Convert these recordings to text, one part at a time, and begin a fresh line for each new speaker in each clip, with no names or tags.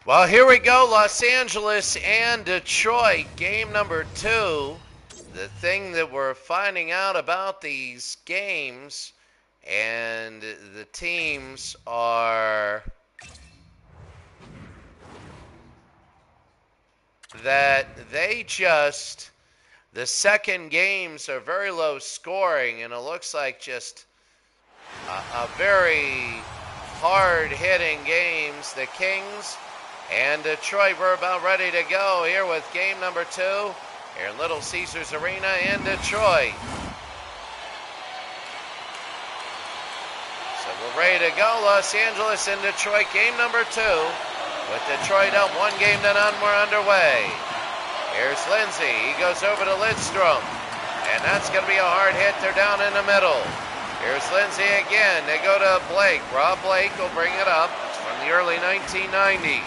Well, here we go, Los Angeles and Detroit, game number 2. The thing that we're finding out about these games and the teams are that the second games are very low scoring, and it looks like just a very hard-hitting games. The Kings and Detroit, we're about ready to go here with game number 2 here in Little Caesars Arena in Detroit. So we're ready to go. Los Angeles and Detroit, game number 2. With Detroit up 1 game to none, we're underway. Here's Lindsay. He goes over to Lidstrom. And that's going to be a hard hit. They're down in the middle. Here's Lindsay again. They go to Blake. Rob Blake will bring it up. It's from the early 1990s.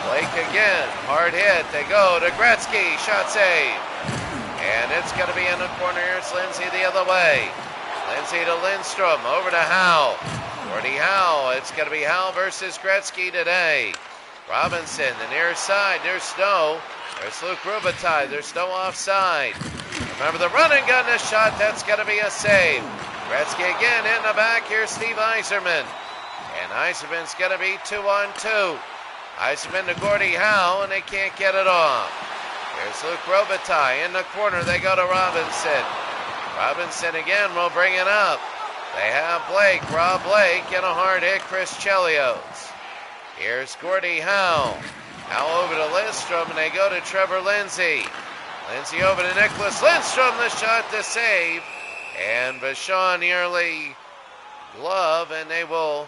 Blake again. Hard hit. They go to Gretzky. Shot save. And it's going to be in the corner. Here's Lindsay the other way. Lindsay to Lindstrom. Over to Howe. Gordie Howe. It's going to be Howe versus Gretzky today. Robinson, the near side. There's Snow. There's Luke Robitaille. There's Snow offside. Remember the run and gun, this shot. That's going to be a save. Gretzky again in the back. Here's Steve Yzerman. And Yzerman's going to be 2-on-2. Yzerman to Gordie Howe, and they can't get it off. Here's Luke Robitaille in the corner. They go to Robinson. Robinson again will bring it up. They have Blake, Rob Blake, and a hard hit, Chris Chelios. Here's Gordie Howe. Howe over to Lindstrom, and they go to Trevor Lindsay. Lindsay over to Nicholas Lindstrom, the shot to save. And Vachon nearly glove, and they will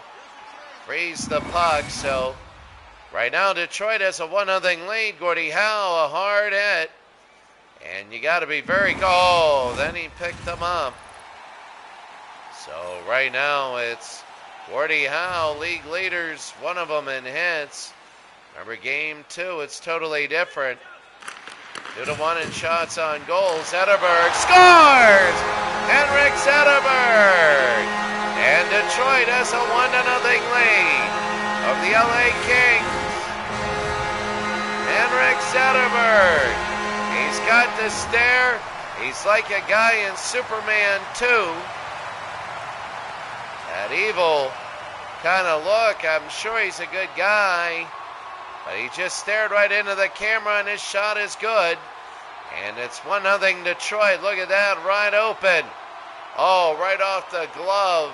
freeze the puck. So right now Detroit has a 1-0 lead. Gordie Howe, a hard hit. And you got to be very cold. Then he picked them up. So right now it's Gordie Howe, league leaders, one of them in hits. Remember game 2, it's totally different. 2-1 in shots on goal. Zetterberg scores! Henrik Zetterberg! And Detroit has a 1-0 lead of the LA Kings. Henrik Zetterberg. He's got the stare. He's like a guy in Superman 2. That evil kind of look. I'm sure he's a good guy. But he just stared right into the camera, and his shot is good. And it's 1-0 Detroit. Look at that, right open. Oh, right off the glove.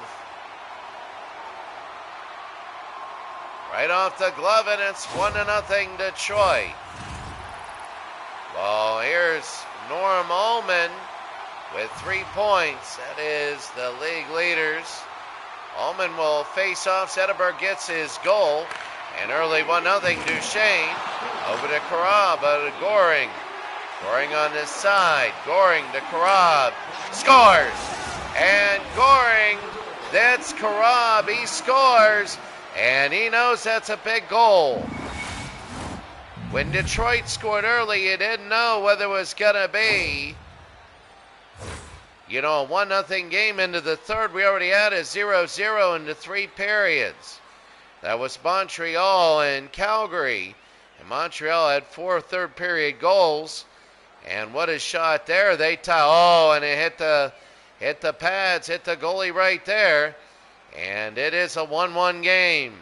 Right off the glove, and it's 1-0 Detroit. Well, here's Norm Ullman with 3 points. That is the league leaders. Ullman will face off. Zetterberg gets his goal. And early 1-0 Duchesne. Over to Karab, to Goring. Goring on this side. Goring to Karab. Scores! And Goring, that's Karab. He scores. And he knows that's a big goal. When Detroit scored early, you didn't know whether it was going to be, a 1-0 game into the third. We already had a 0-0 into 3 periods. That was Montreal and Calgary. And Montreal had 4 third-period goals. And what a shot there. They tie. Oh, and it hit the pads, hit the goalie right there. And it is a 1-1 game.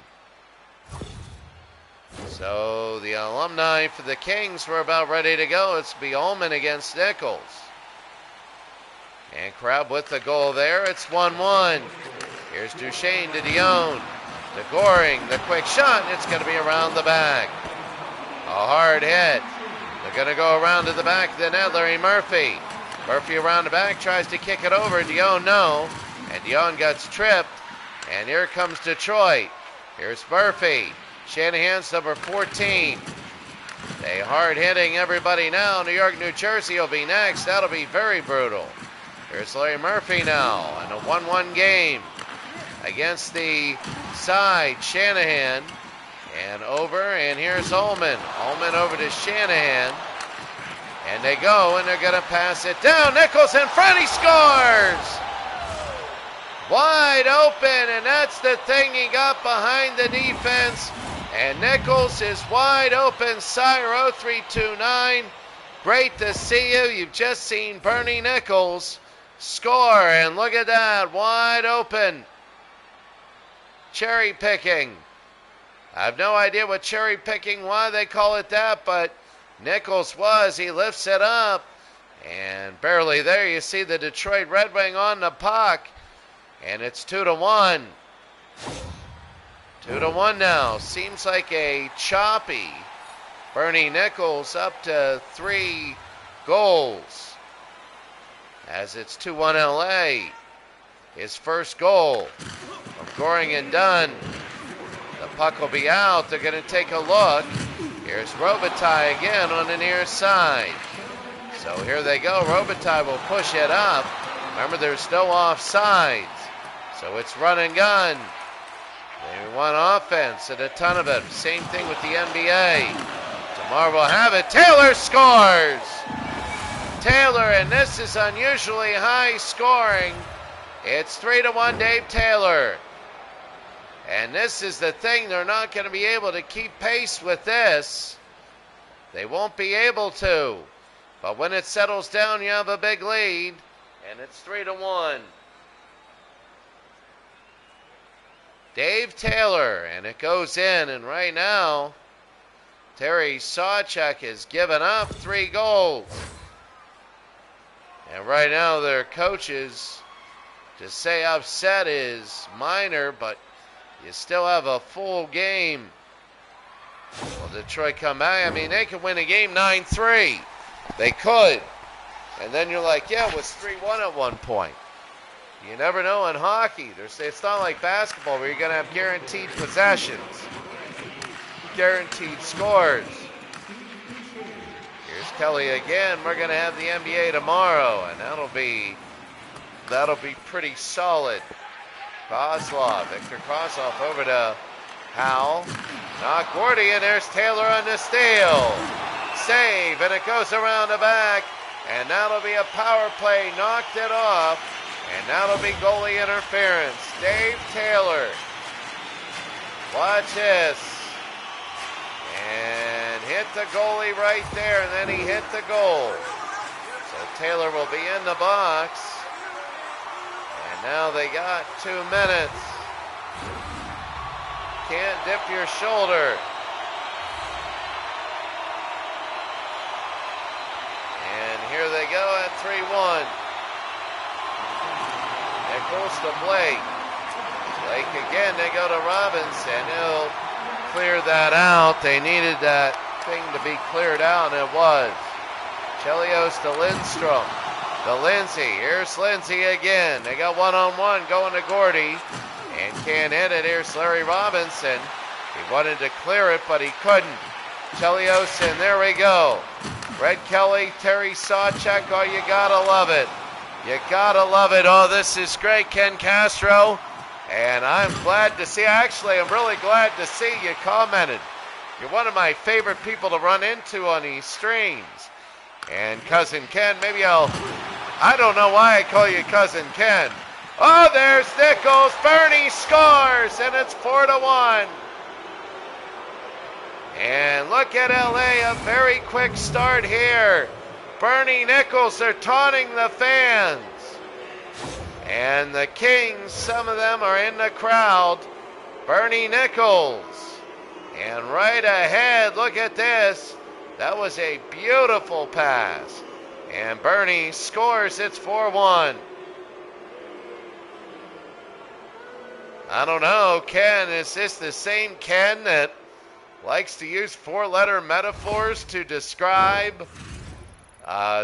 So the alumni for the Kings were about ready to go. It's be Ullman against Nichols. And Crab with the goal there. It's 1-1. Here's Duchesne to Dion. To Goring, the quick shot, and it's going to be around the back. A hard hit. They're going to go around to the back of the net. Larry Murphy. Murphy around the back, tries to kick it over. Dion, no. And Dion gets tripped. And here comes Detroit. Here's Murphy. Shanahan's number 14. They hard hitting everybody now. New York, New Jersey will be next. That'll be very brutal. Here's Larry Murphy now in a 1-1 game against the side. Shanahan and over, and here's Ullman. Ullman over to Shanahan. And they go, and they're going to pass it down. Nichols in front, he scores! Wide open, and that's the thing. He got behind the defense And Nichols is wide open. Sire 0329. Great to see you. You've just seen Bernie Nichols score. And look at that. Wide open. Cherry picking. I have no idea what cherry picking, why they call it that, but Nichols was. He lifts it up. And barely there. You see the Detroit Red Wing on the puck. And it's 2-1. 2-1 now. Seems like a choppy Bernie Nichols up to 3 goals. As it's 2-1 LA. His first goal from Goring and Dunn. The puck will be out. They're going to take a look. Here's Robitaille again on the near side. So here they go. Robitaille will push it up. Remember, there's no offsides. So it's run and gun. They want offense and a ton of it. Same thing with the NBA. Tomorrow we'll have it. Taylor scores! Taylor, and this is unusually high scoring. It's 3-1 Dave Taylor. And this is the thing. They're not going to be able to keep pace with this. They won't be able to. But when it settles down, you have a big lead. And it's 3-1. Dave Taylor, and it goes in, and right now, Terry Sawchuk has given up 3 goals. And right now, their coaches, to say upset is minor, but you still have a full game. Will Detroit come back? I mean, they could win a game 9-3. They could. And then you're like, yeah, it was 3-1 at one point. You never know in hockey. It's not like basketball where you're going to have guaranteed possessions, guaranteed scores. Here's Kelly again. We're going to have the NBA tomorrow, and that'll be pretty solid. Kozlov, Victor Kozlov over to Howell. Not Gordy, and there's Taylor on the steal. Save, and it goes around the back, and that'll be a power play. Knocked it off. And that'll be goalie interference. Dave Taylor. Watch this. And hit the goalie right there, and then he hit the goal. So Taylor will be in the box. And now they got 2 minutes. Can't dip your shoulder. And here they go at 3-1. Nichols to Blake. Blake again, they go to Robinson. He'll clear that out. They needed that thing to be cleared out, and it was. Chelios to Lindstrom. To Lindsay. Here's Lindsay again. They got one-on-one going to Gordy. And can't hit it. Here's Larry Robinson. He wanted to clear it, but he couldn't. Chelios, and there we go. Red Kelly, Terry Sawchuk. Oh, you gotta love it. You gotta love it. Oh, this is great, Ken Castro. And I'm glad to see, actually, I'm really glad to see you commented. You're one of my favorite people to run into on these streams. And Cousin Ken, I don't know why I call you Cousin Ken. Oh, there's Nichols. Bernie scores, and it's 4-1. And look at LA, a very quick start here. Bernie Nichols, they're taunting the fans. And the Kings, some of them are in the crowd. Bernie Nichols. And right ahead, look at this. That was a beautiful pass. And Bernie scores, it's 4-1. I don't know, Ken, is this the same Ken that likes to use 4-letter metaphors to describe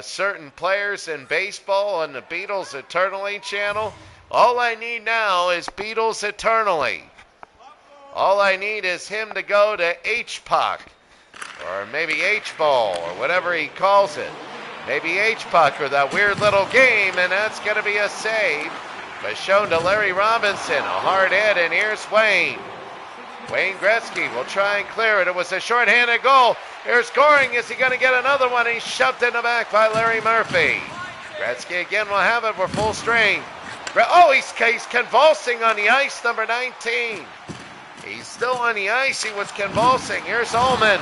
certain players in baseball on the Beatles Eternally channel? All I need now is Beatles Eternally. All I need is him to go to H-Puck, or maybe H-Ball, or whatever he calls it. Maybe H-Puck, or that weird little game, and that's going to be a save. But shown to Larry Robinson, a hard hit, and here's Wayne. Wayne Gretzky will try and clear it. It was a shorthanded goal. Here's Goring. Is he going to get another one? He's shoved in the back by Larry Murphy. Gretzky again will have it. We're full strength. Oh, he's convulsing on the ice, number 19. He's still on the ice. He was convulsing. Here's Ullman.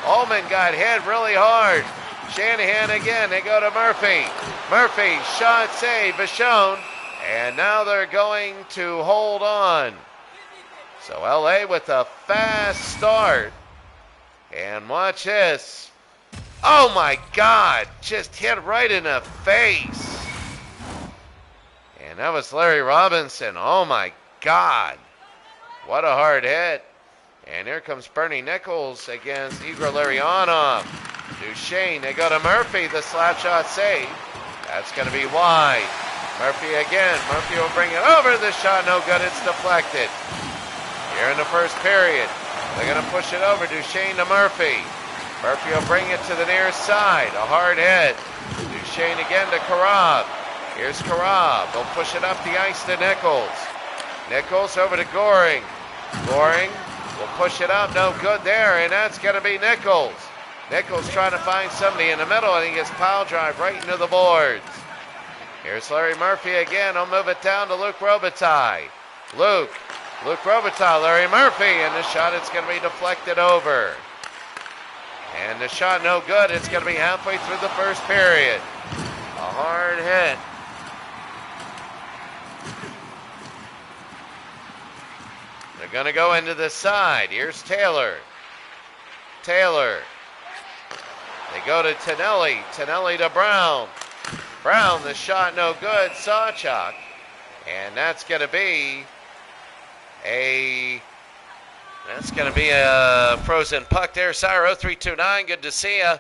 Ullman got hit really hard. Shanahan again. They go to Murphy. Murphy, shot save, Vachon. And now they're going to hold on. So LA with a fast start. And watch this. Oh my God, just hit right in the face. And that was Larry Robinson. Oh my God. What a hard hit. And here comes Bernie Nichols against Igor Larionov. Duchesne, they go to Murphy, the slap shot save. That's going to be wide. Murphy again. Murphy will bring it over. The shot no good. It's deflected. Here in the first period. They're going to push it over. Duchesne to Murphy. Murphy will bring it to the near side. A hard hit. Duchesne again to Karab. Here's Karab. They'll push it up the ice to Nichols. Nichols over to Goring. Goring will push it up. No good there. And that's going to be Nichols. Nichols trying to find somebody in the middle. And he gets pile drive right into the boards. Here's Larry Murphy again. He'll move it down to Luke Robitaille. Luke Robitaille, Larry Murphy. And the shot, it's going to be deflected over. And the shot no good. It's going to be halfway through the first period. A hard hit. They're going to go into the side. Here's Taylor. Taylor. They go to Tonelli. Tonelli to Brown. Brown, the shot no good. Sawchuk. And that's going to be a frozen puck there. Sire 0329, good to see you.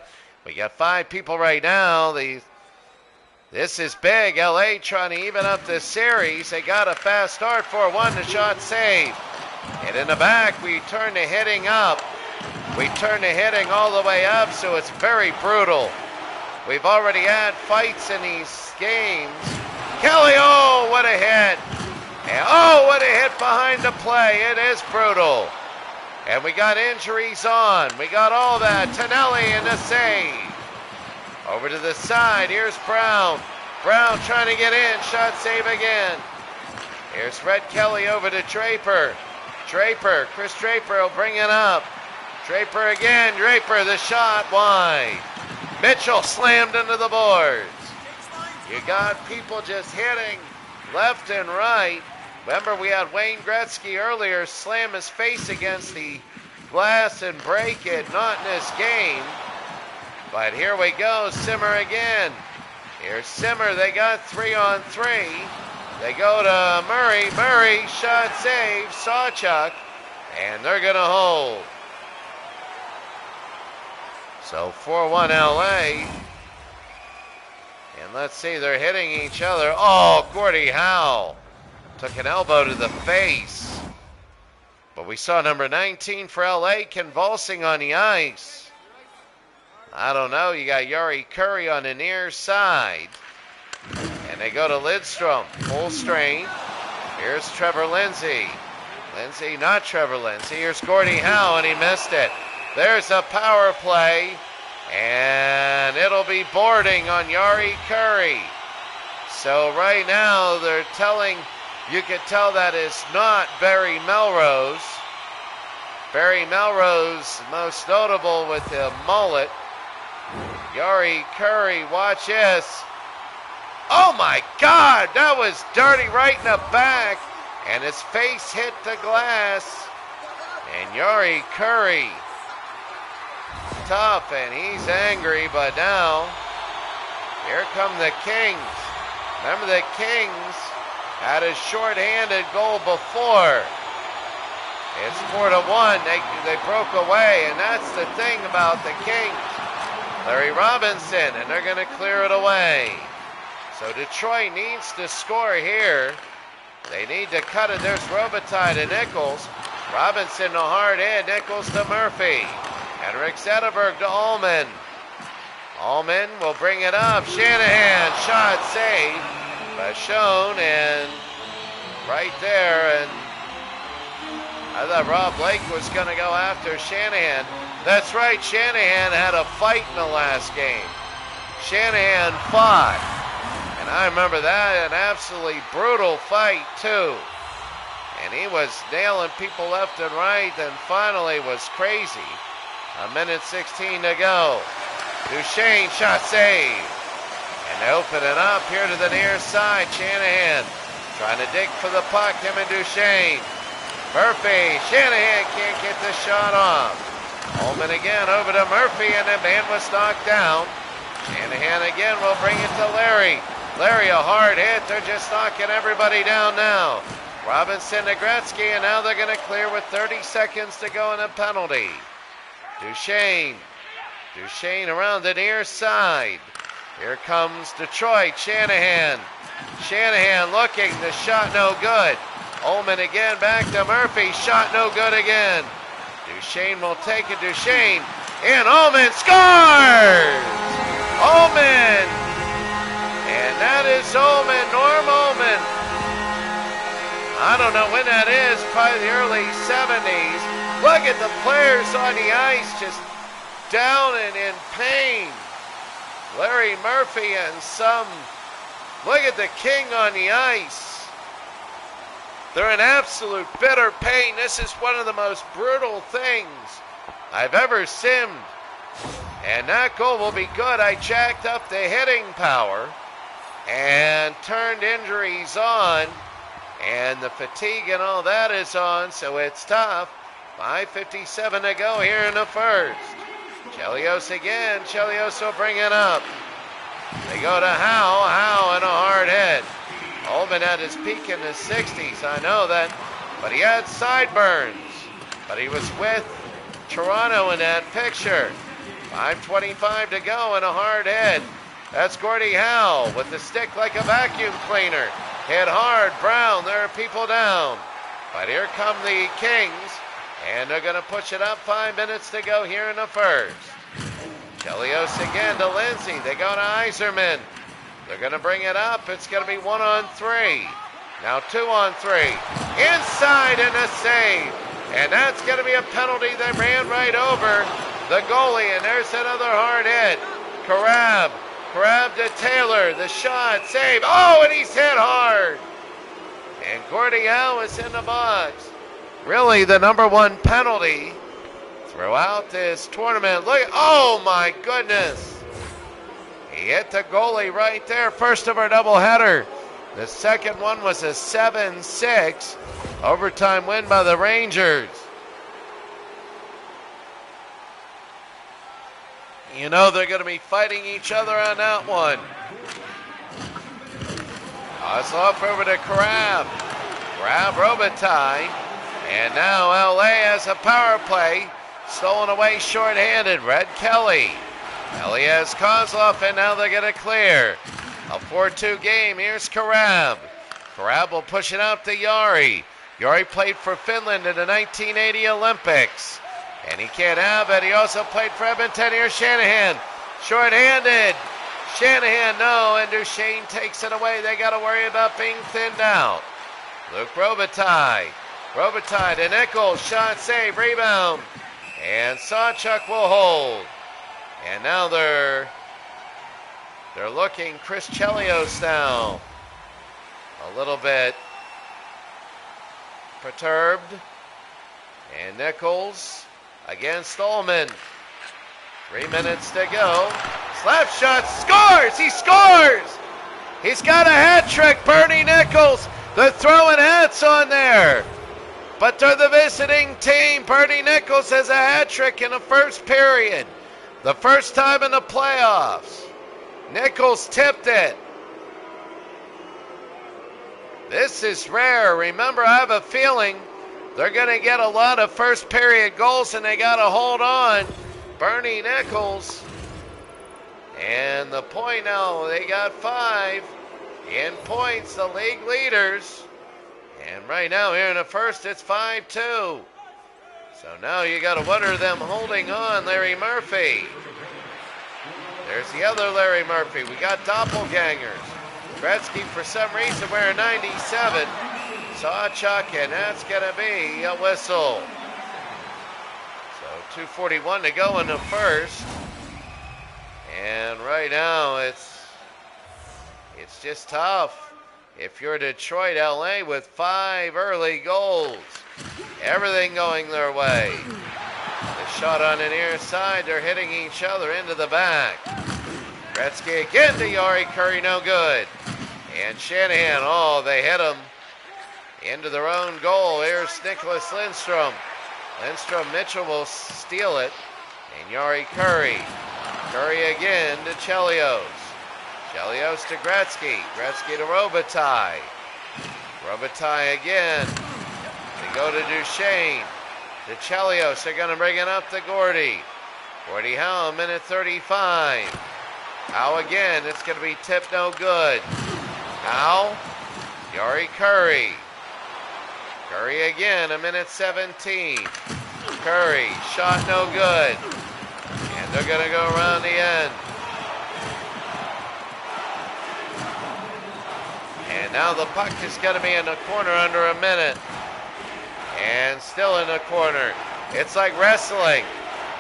We got 5 people right now. This is big. LA trying to even up this series. They got a fast start, 4-1, the shot saved. And in the back, we turn the hitting up. We turn the hitting all the way up, so it's very brutal. We've already had fights in these games. Kelly, oh, what a hit. And oh, what a hit behind the play. It is brutal. And we got injuries on. We got all that. Tonelli in the save. Over to the side. Here's Brown. Brown trying to get in. Shot save again. Here's Red Kelly over to Draper. Draper. Chris Draper will bring it up. Draper again. Draper, the shot wide. Mitchell slammed into the boards. You got people just hitting left and right. Remember, we had Wayne Gretzky earlier slam his face against the glass and break it. Not in this game. But here we go. Simmer again. Here's Simmer. They got 3-on-3. They go to Murray. Murray, shot save. Sawchuk. And they're going to hold. So 4-1 LA. And let's see, they're hitting each other. Oh, Gordie Howe took an elbow to the face. But we saw number 19 for LA convulsing on the ice. I don't know. You got Yari Curry on the near side. And they go to Lidstrom. Full strain. Here's Trevor Lindsay. Lindsay, not Trevor Lindsay. Here's Gordie Howe, and he missed it. There's a power play. And it'll be boarding on Yari Curry. So right now they're telling, you could tell that it's not Barry Melrose. Barry Melrose, most notable with the mullet. Yari Curry, watch this. Oh my God, that was dirty right in the back. And his face hit the glass. And Yari Curry, tough, and he's angry, but now here come the Kings. Remember, the Kings had a shorthanded goal before. It's 4-1. They broke away, and that's the thing about the Kings. Larry Robinson, and they're going to clear it away. So Detroit needs to score here. They need to cut it. There's Robitaille to Nichols. Robinson, a hard hit. Nichols to Murphy. Henrik Zetterberg to Ullman. Ullman will bring it up. Shanahan, shot saved. Vachon, and right there. And I thought Rob Blake was going to go after Shanahan. That's right, Shanahan had a fight in the last game. Shanahan fought. And I remember that, an absolutely brutal fight, too. And he was nailing people left and right, and finally was crazy. A minute 16 to go. Duchesne, shot save. And they open it up here to the near side. Shanahan trying to dig for the puck, him and Duchesne. Murphy, Shanahan can't get the shot off. Holman again over to Murphy, and the man was knocked down. Shanahan again will bring it to Larry. Larry, a hard hit. They're just knocking everybody down now. Robinson to Gretzky, and now they're going to clear with 30 seconds to go in a penalty. Duchesne around the near side. Here comes Detroit. Shanahan looking. The shot no good. Ullman again back to Murphy. Shot no good again. Duchesne will take it. Duchesne and Ullman scores! Ullman! And that is Ullman, Norm Ullman. I don't know when that is, probably the early 70s. Look at the players on the ice just down and in pain. Larry Murphy and some. Look at the king on the ice. They're in absolute bitter pain. This is one of the most brutal things I've ever simmed. And that goal will be good. I jacked up the hitting power and turned injuries on. And the fatigue and all that is on, so it's tough. 5:57 to go here in the first. Chelios again. Chelios will bring it up. They go to Howe and a hard hit. Ullman had his peak in the 60s, I know that. But he had sideburns. But he was with Toronto in that picture. 5:25 to go and a hard hit. That's Gordie Howe with the stick like a vacuum cleaner. Hit hard. Brown, there are people down. But here come the Kings. And they're going to push it up. 5 minutes to go here in the first. Chelios again to Lindsay. They go to Yzerman. They're going to bring it up. It's going to be 1-on-3. Now 2-on-3. Inside and a save. And that's going to be a penalty. They ran right over the goalie. And there's another hard hit. Carab to Taylor. The shot. Save. Oh, and he's hit hard. And Gordie Howe is in the box. Really the number one penalty throughout this tournament. Look, oh my goodness. He hit the goalie right there. First of our doubleheader. The second one was a 7-6 overtime win by the Rangers. You know they're going to be fighting each other on that one. Kozlov over to Crab. Crab Robitaille. And now LA has a power play. Stolen away shorthanded. Red Kelly. Kelly has Kozlov, and now they're going to clear. A 4-2 game. Here's Karab. Karab will push it out to Jari. Jari played for Finland in the 1980 Olympics. And he can't have it. He also played for Edmonton. Here's Shanahan. Shorthanded. Shanahan, no. And Duchesne takes it away. They got to worry about being thinned out. Luke Robitaille. Robitaille to Nichols. Shot, save, rebound. And Sawchuk will hold. And now they're looking. Chris Chelios now a little bit perturbed. And Nichols against Ullman. 3 minutes to go. Slap shot, scores! He scores! He's got a hat trick, Bernie Nichols. They're throwing hats on there. But they're the visiting team. Bernie Nichols has a hat trick in the first period. The first time in the playoffs. Nichols tipped it. This is rare. Remember, I have a feeling they're going to get a lot of first period goals, and they got to hold on. Bernie Nichols. And the point now, they got 5 in points, the league leaders. And right now here in the first, it's 5-2. So now you got to wonder them holding on, Larry Murphy. There's the other Larry Murphy. We got doppelgangers. Gretzky, for some reason, wearing 97. Sawchuk, and that's going to be a whistle. So 2:41 to go in the first. And right now, it's just tough. if you're Detroit, LA, with 5 early goals. Everything going their way. The shot on the near side, they're hitting each other into the back. Gretzky again to Yari Curry, no good. And Shanahan, oh, they hit him into their own goal. Here's Nicholas Lindstrom. Mitchell will steal it. And Yari Curry. Curry again to Chelios. Chelios to Gretzky. Gretzky to Robitaille. Robitaille again. They go to Duchesne. To Chelios. They're going to bring it up to Gordy. Gordy Howe, minute 35. Howe again. It's going to be tipped no good. Howe. Yari Curry. Curry again, a minute 17. Curry, shot no good. And they're going to go around the end. And now the puck is going to be in the corner under a minute. And still in the corner. It's like wrestling.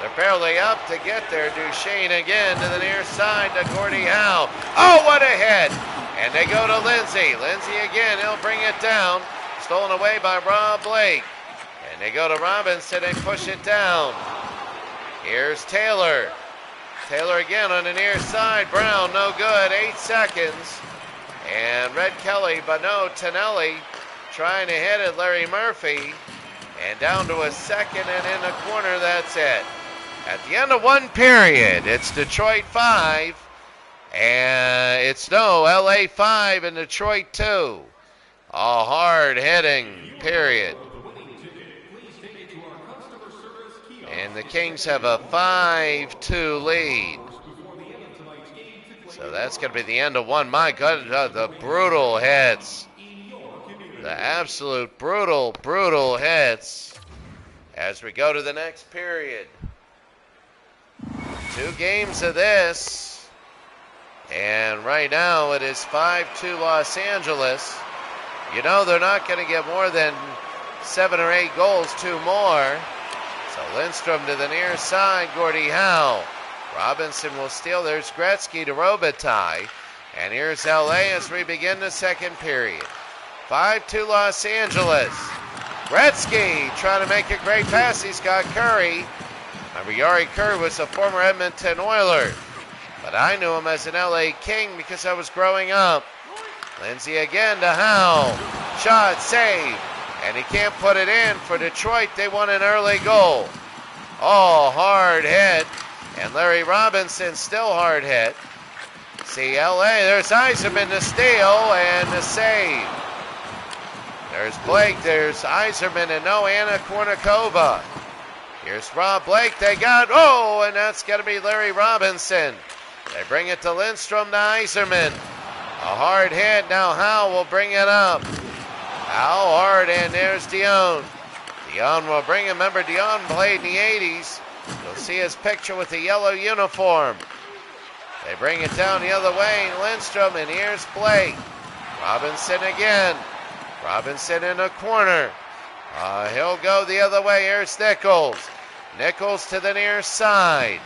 They're barely up to get there. Duchesne again to the near side to Gordie Howe. Oh, what a hit! And they go to Lindsay. Lindsay again, he'll bring it down. Stolen away by Rob Blake. And they go to Robinson and push it down. Here's Taylor. Taylor again on the near side. Brown, no good. 8 seconds. And Red Kelly, but no, Tonelli trying to hit it. Larry Murphy. And down to a second, and in the corner, that's it. At the end of one period, it's Detroit 5. And it's LA 5 and Detroit 2. A hard-hitting period. And the Kings have a 5-2 lead. So that's going to be the end of one. My God, the brutal hits. The absolute brutal hits as we go to the next period. 2 games of this. And right now it is 5-2 Los Angeles. You know they're not going to get more than 7 or 8 goals, 2 more. So Lindstrom to the near side, Gordie Howe. Robinson will steal. There's Gretzky to Robitaille. And here's LA as we begin the second period. 5-2 Los Angeles. Gretzky trying to make a great pass. He's got Curry. Remember, Yari Curry was a former Edmonton Oiler. But I knew him as an LA King because I was growing up. Lindsay again to Howe. Shot, save. And he can't put it in. For Detroit, they want an early goal. Oh, hard hit. And Larry Robinson still hard hit. See, LA, there's Yzerman to steal and the save. There's Blake, there's Yzerman, and no Anna Kournikova. Here's Rob Blake, they got, oh, and that's going to be Larry Robinson. They bring it to Lindstrom to Yzerman. A hard hit, now Howe will bring it up. Howe hard, and there's Dion. Dion will bring it, remember Dion played in the 80s. You'll see his picture with the yellow uniform. They bring it down the other way, Lindstrom, and here's Blake. Robinson again. Robinson in the corner. He'll go the other way. Here's Nichols. Nichols to the near side.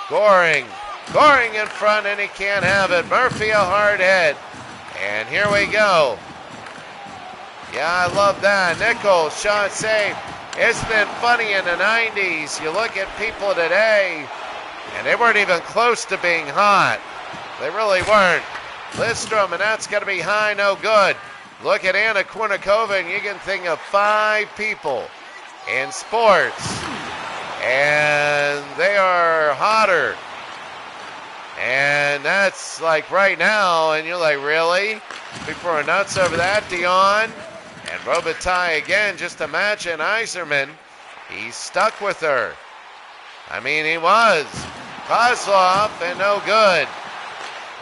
Goring. Goring in front, and he can't have it. Murphy a hard hit. And here we go. Yeah, I love that. Nichols, shot saved. Isn't it funny in the 90s? You look at people today, and they weren't even close to being hot. They really weren't. Lindstrom, and that's going to be high, no good. Look at Anna Kournikova, and you can think of 5 people in sports, and they are hotter. And that's like right now, and you're like, really? People are nuts over that. Dion and Robitaille again. Just imagine Yzerman. He's stuck with her. I mean, he was. Kozlov, and no good.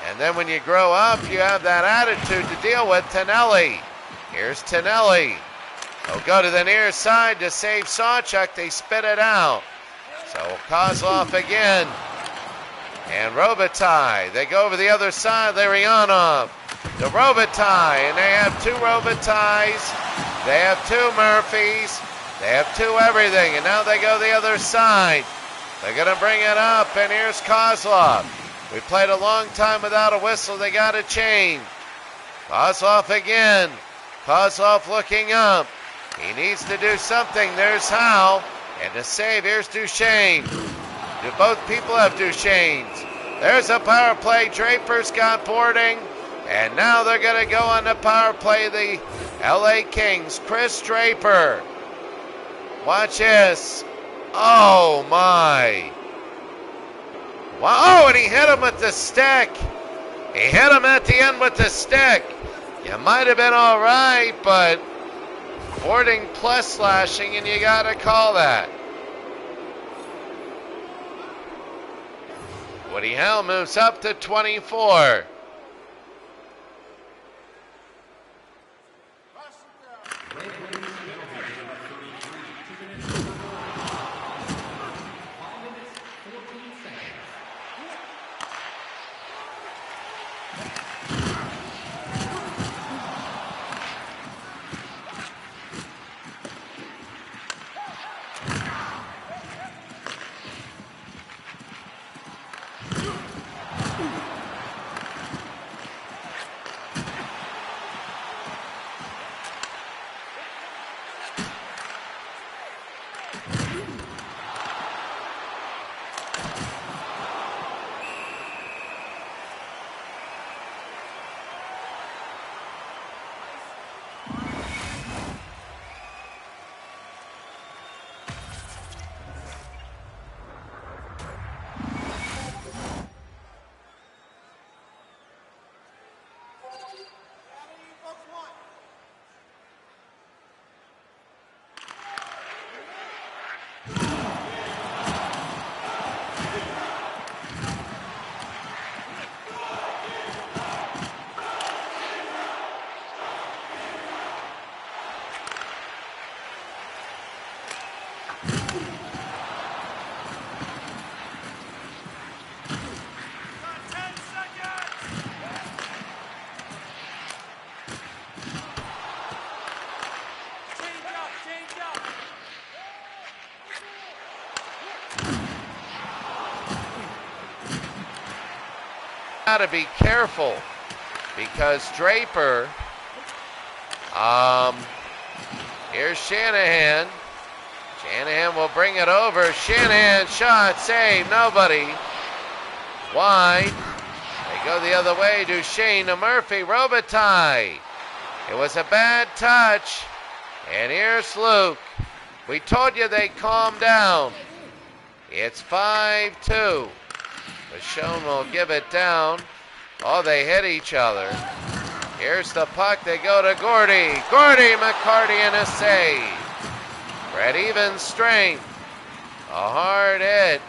And then when you grow up, you have that attitude to deal with. Tonelli. Here's Tonelli. He'll go to the near side to save Sawchuk. They spit it out. So Kozlov again. And Robitaille. They go over the other side. Larionov to Robitaille. And they have 2 Robitailles. They have 2 Murphys. They have 2 everything. And now they go the other side. They're going to bring it up. And here's Kozlov. We played a long time without a whistle. They got a change. Kozlov again. Kozlov looking up. He needs to do something. There's Howe. And to save, here's Duchesne. Do both people have Duchesne's? There's a power play. Draper's got boarding. And now they're going to go on the power play, the LA Kings. Chris Draper. Watch this. Oh, my. Wow, oh, and he hit him with the stick. He hit him at the end with the stick. You might have been all right, but boarding plus slashing, and you got to call that. Woody Howe moves up to 24. Got to be careful because Draper, here's Shanahan. Shanahan will bring it over. Shanahan shot, save, nobody. Wide. They go the other way. Duchesne to Murphy. Robitaille. It was a bad touch. And here's Luke. We told you they'd calm down. It's 5-2. Michonne will give it down. Oh, they hit each other. Here's the puck. They go to Gordy. Gordy McCarty in a save. Red even strength. A hard hit.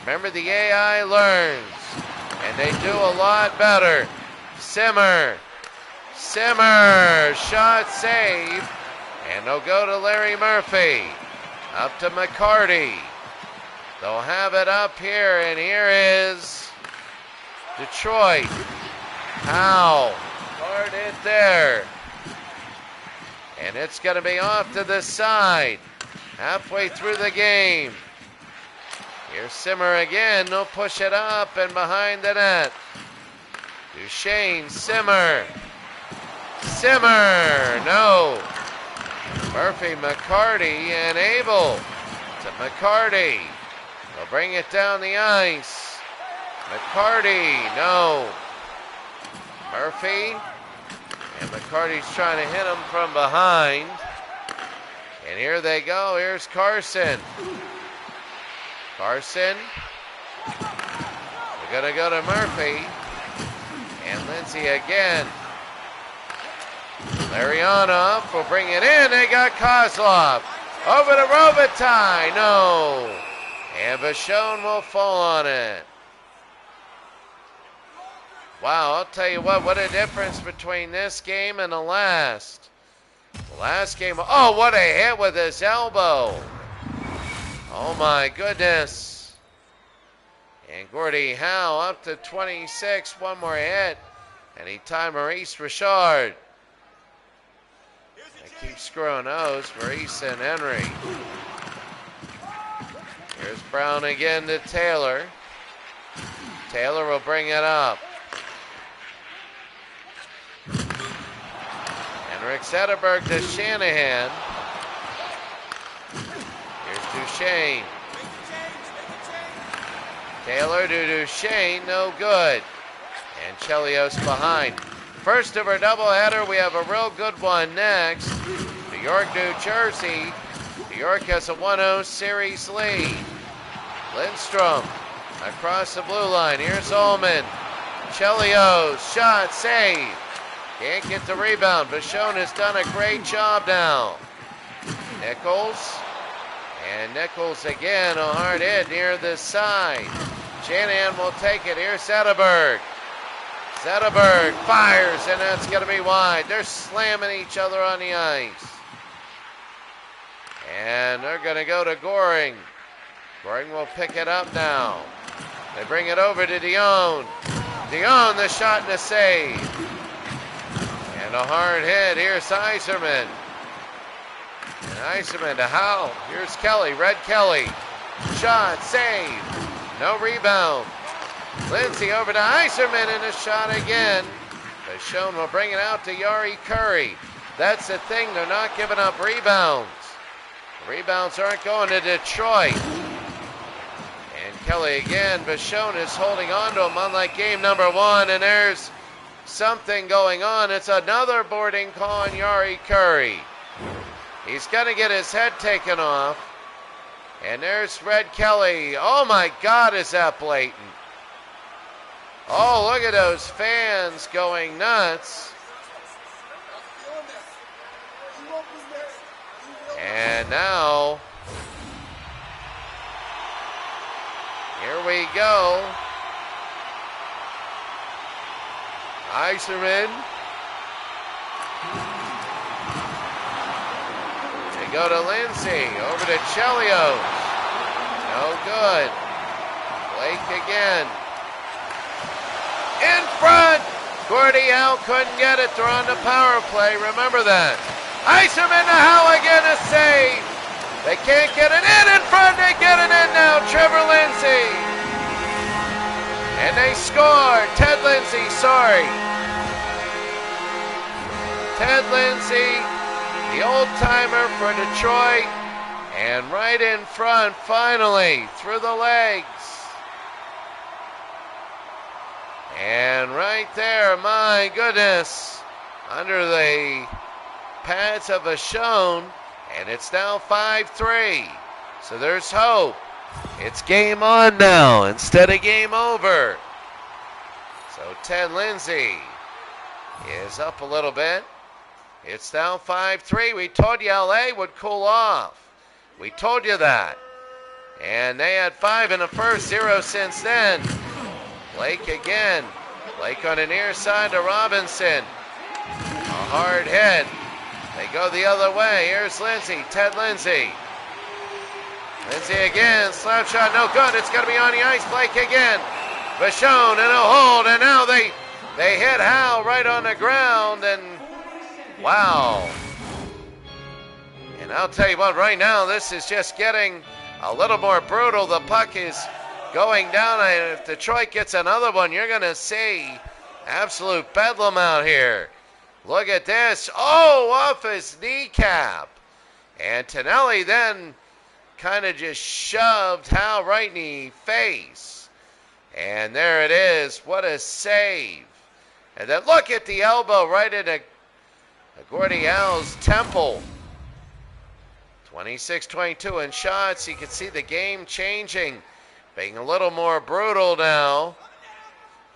Remember, the AI learns. And they do a lot better. Simmer. Simmer. Shot save. And they'll go to Larry Murphy. Up to McCarty. They'll have it up here, and here is Detroit. Howe. Hard hit there. And it's going to be off to the side. Halfway through the game. Here's Simmer again. They'll push it up and behind the net. Duchesne, Simmer. Simmer, no. Murphy, McCarty, and Abel to McCarty. They'll bring it down the ice. McCarty, no. Murphy. And McCarty's trying to hit him from behind. And here they go. Here's Carson. Carson. They're going to go to Murphy. And Lindsay again. Larionov will bring it in. They got Kozlov. Over to Robitaille. No. And Vachon will fall on it. Wow, I'll tell you what a difference between this game and the last. The last game, oh, what a hit with his elbow. Oh my goodness. And Gordie Howe up to 26, one more hit. And he tied Maurice Richard. They keep screwing those, Maurice and Henry. Here's Brown again to Taylor. Taylor will bring it up. Eric Zetterberg to Shanahan. Here's Duchesne. Taylor to Duchesne, no good. And Chelios behind. First of our doubleheader, we have a real good one next. New York, New Jersey. New York has a 1-0 series lead. Lindstrom across the blue line. Here's Ullman. Chelios, shot, save. Can't get the rebound. Bichon has done a great job now. Nichols. And Nichols again, a hard hit near the side. Shanahan will take it. Here's Zetterberg. Zetterberg fires, and that's going to be wide. They're slamming each other on the ice. And they're going to go to Goring. Goring will pick it up now. They bring it over to Dion. Dion, the shot and the save. And a hard hit. Here's Iserman. And Iserman to Howe. Here's Kelly, Red Kelly. Shot, save. No rebound. Lindsay over to Iserman and a shot again. Bichon will bring it out to Yari Curry. That's the thing, they're not giving up rebounds. Rebounds aren't going to Detroit. And Kelly again, Bichon is holding on to him unlike game number one, and there's something going on. It's another boarding call on Yari Curry. He's going to get his head taken off. And there's Red Kelly. Oh my God, is that blatant? Oh, look at those fans going nuts. And now, here we go. Iserman. They go to Lindsay. Over to Chelios. No good. Blake again. In front. Gordie Howe couldn't get it. They're on the power play. Remember that. Iserman to Howe again, a save. They can't get it in front. They get it in now. Trevor Lindsay. And they score. Ted Lindsay, sorry. Ted Lindsay, the old-timer for Detroit. And right in front, finally, through the legs. And right there, my goodness, under the pads of Bichon, and it's now 5-3. So there's hope. It's game on now instead of game over. So Ted Lindsay is up a little bit. It's now 5-3. We told you LA would cool off. We told you that. And they had 5 in the first, 0 since then. Blake again. Blake on the near side to Robinson. A hard hit. They go the other way. Here's Lindsay. Ted Lindsay. Lindsay again. Slap shot. No good. It's going to be on the ice. Blake again. Bichon and a hold. And now they hit Howe right on the ground. And wow. And I'll tell you what, right now, this is just getting a little more brutal. The puck is going down, and if Detroit gets another one, you're going to see absolute bedlam out here. Look at this. Oh, off his kneecap. And Tonelli then kind of just shoved Howe right in the face. And there it is. What a save. And then look at the elbow right into Gordie Howe's temple. 26-22 in shots. You can see the game changing, being a little more brutal now.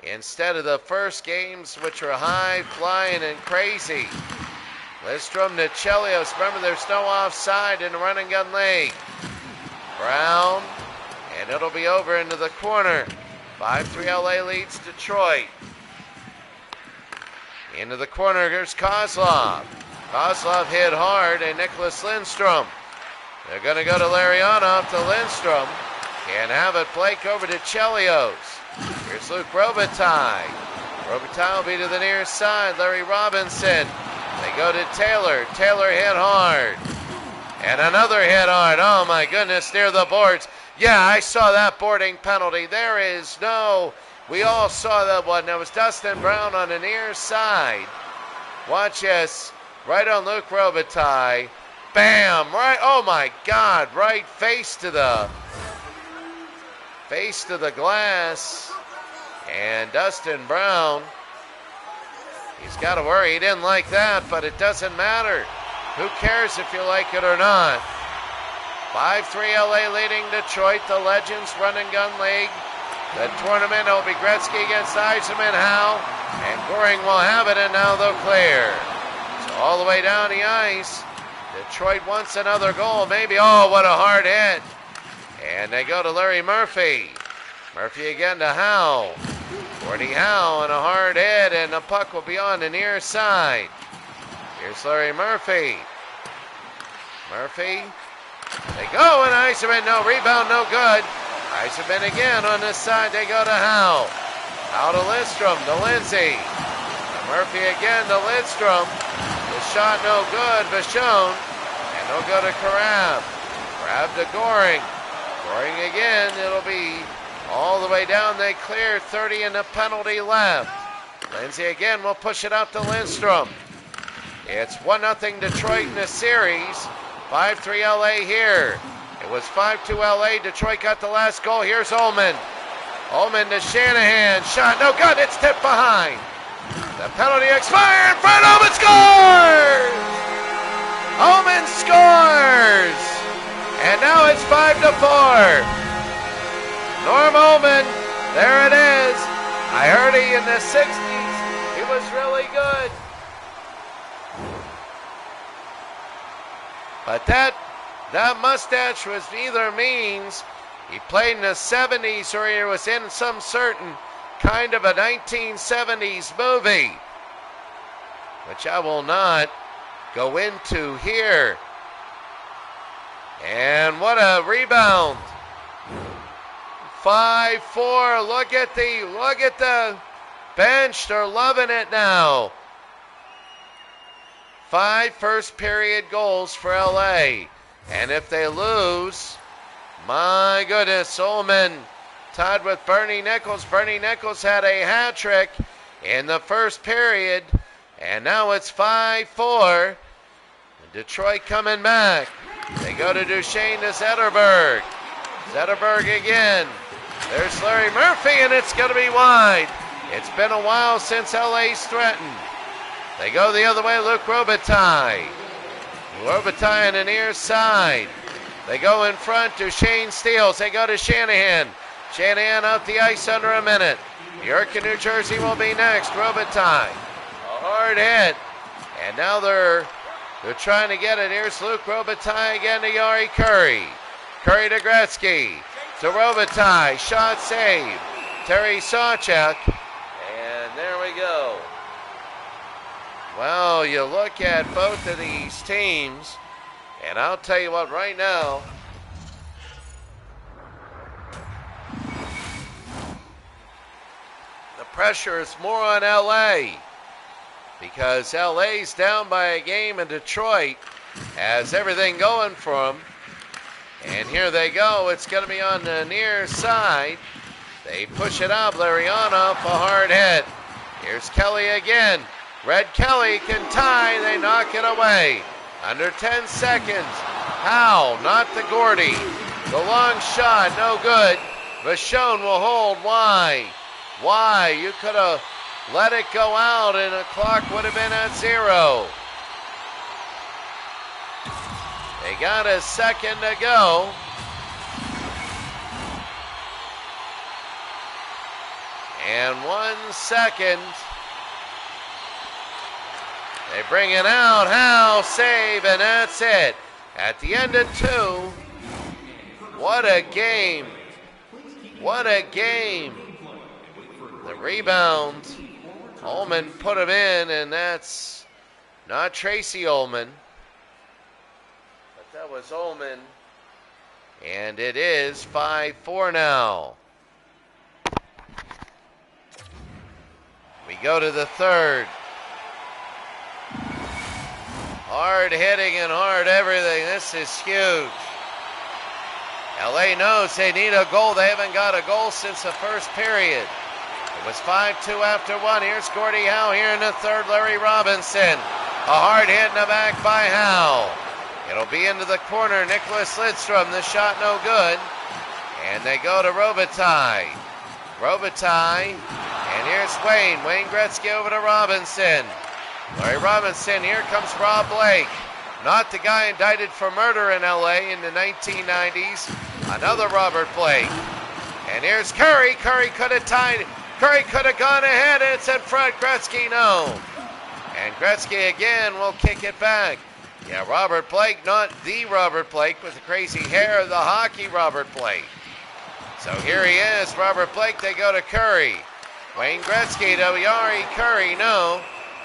Instead of the first games, which were high flying and crazy. Lindstrom to Chelios. Remember, there's no offside in the run and gun league. Brown, and it'll be over into the corner. 5-3 LA leads Detroit. Into the corner, here's Kozlov. Kozlov hit hard, and Nicholas Lindstrom. They're going to go to Larionov to Lindstrom. Can't have it. Blake over to Chelios. Here's Luke Robitaille. Robitaille will be to the near side. Larry Robinson. They go to Taylor. Taylor hit hard. And another hit hard. Oh my goodness, near the boards. Yeah, I saw that boarding penalty. There is no, we all saw that one. That was Dustin Brown on the near side. Watch as right on Luke Robitaille. Bam! Right, oh my God, right face to the glass. And Dustin Brown, he's got to worry. He didn't like that, but it doesn't matter. Who cares if you like it or not? 5-3 LA leading Detroit, the Legends Run and Gun League. The tournament will be Gretzky against Eisenman, Howe, and Goring will have it, and now they'll clear. So all the way down the ice, Detroit wants another goal, maybe. Oh, what a hard hit. And they go to Larry Murphy. Murphy again to Howe. Gordie Howe and a hard hit, and the puck will be on the near side. Here's Larry Murphy. Murphy. They go, and Eisenman, no rebound, no good. Eisenman again on this side, they go to Howe. Howe to Lidstrom, to Lindsay. Murphy again to Lidstrom. The shot no good, Vachon. And they'll go to Karab. Karab to Goring. Goring again, it'll be all the way down. They clear 30 and the penalty left. Lindsay again will push it out to Lindstrom. It's 1-0 Detroit in the series. 5-3 LA here. It was 5-2 LA. Detroit got the last goal. Here's Ullman. Ullman to Shanahan. Shot no good. It's tipped behind. The penalty expired. Fred Ullman scores! Ullman scores! And now it's 5-4. Norm Ullman, there it is. I heard he in the 60s. He was really good. But that mustache was either means he played in the 70s or he was in some certain kind of a 1970s movie, which I will not go into here. And what a rebound. 5-4. Look at the bench. They're loving it now. 5 first period goals for LA. And if they lose, my goodness, Ullman tied with Bernie Nichols. Bernie Nichols had a hat trick in the first period. And now it's 5-4. Detroit coming back. They go to Duchesne to Zetterberg. Zetterberg again. There's Larry Murphy, and it's going to be wide. It's been a while since LA's threatened. They go the other way, Luke Robitaille. Robitaille on the near side. They go in front, Duchesne steals. They go to Shanahan. Shanahan out the ice under a minute. York, New Jersey will be next. Robitaille. A hard hit. And now they're trying to get it. Here's Luke Robitaille again to Yari Curry. Curry to Gretzky. To Robitaille. Shot save. Terry Sawchuk. And there we go. Well, you look at both of these teams, and I'll tell you what, right now, the pressure is more on LA because LA's down by a game and Detroit has everything going for them. And here they go. It's going to be on the near side. They push it up. Larionov, a hard hit. Here's Kelly again. Red Kelly can tie. They knock it away. Under 10 seconds. Howe, not the Gordy. The long shot, no good. Vachon will hold. Why? Why? You could have let it go out and the clock would have been at 0. They got a second to go. And 1 second. They bring it out. Howe, save, and that's it. At the end of 2. What a game. What a game. The rebound. Ullman put him in, and that's not Tracy Ullman. But that was Ullman. And it is 5-4 now. We go to the third. Hard hitting and hard everything. This is huge. LA knows they need a goal. They haven't got a goal since the first period. It was 5-2 after 1. Here's Gordie Howe here in the third. Larry Robinson. A hard hit in the back by Howe. It'll be into the corner. Nicholas Lidstrom, the shot no good. And they go to Robitaille. Robitaille, and here's Wayne. Wayne Gretzky over to Robinson. Larry Robinson, here comes Rob Blake. Not the guy indicted for murder in LA in the 1990s. Another Robert Blake. And here's Curry. Curry could have tied. Curry could have gone ahead. It's in front. Gretzky, no. And Gretzky again will kick it back. Yeah, Robert Blake, not the Robert Blake with the crazy hair, the hockey Robert Blake. So here he is, Robert Blake. They go to Curry. Wayne Gretzky to Yari Curry, no.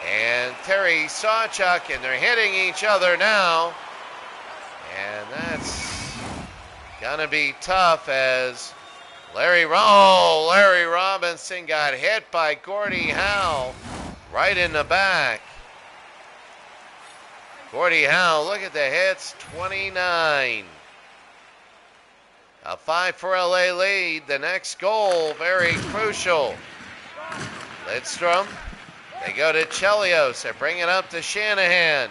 And Terry Sawchuk, and they're hitting each other now. And that's gonna be tough as Larry Robinson got hit by Gordie Howe right in the back. Gordie Howe, look at the hits, 29. A 5 for LA lead. The next goal, very crucial. Lidstrom. They go to Chelios. They bring it up to Shanahan.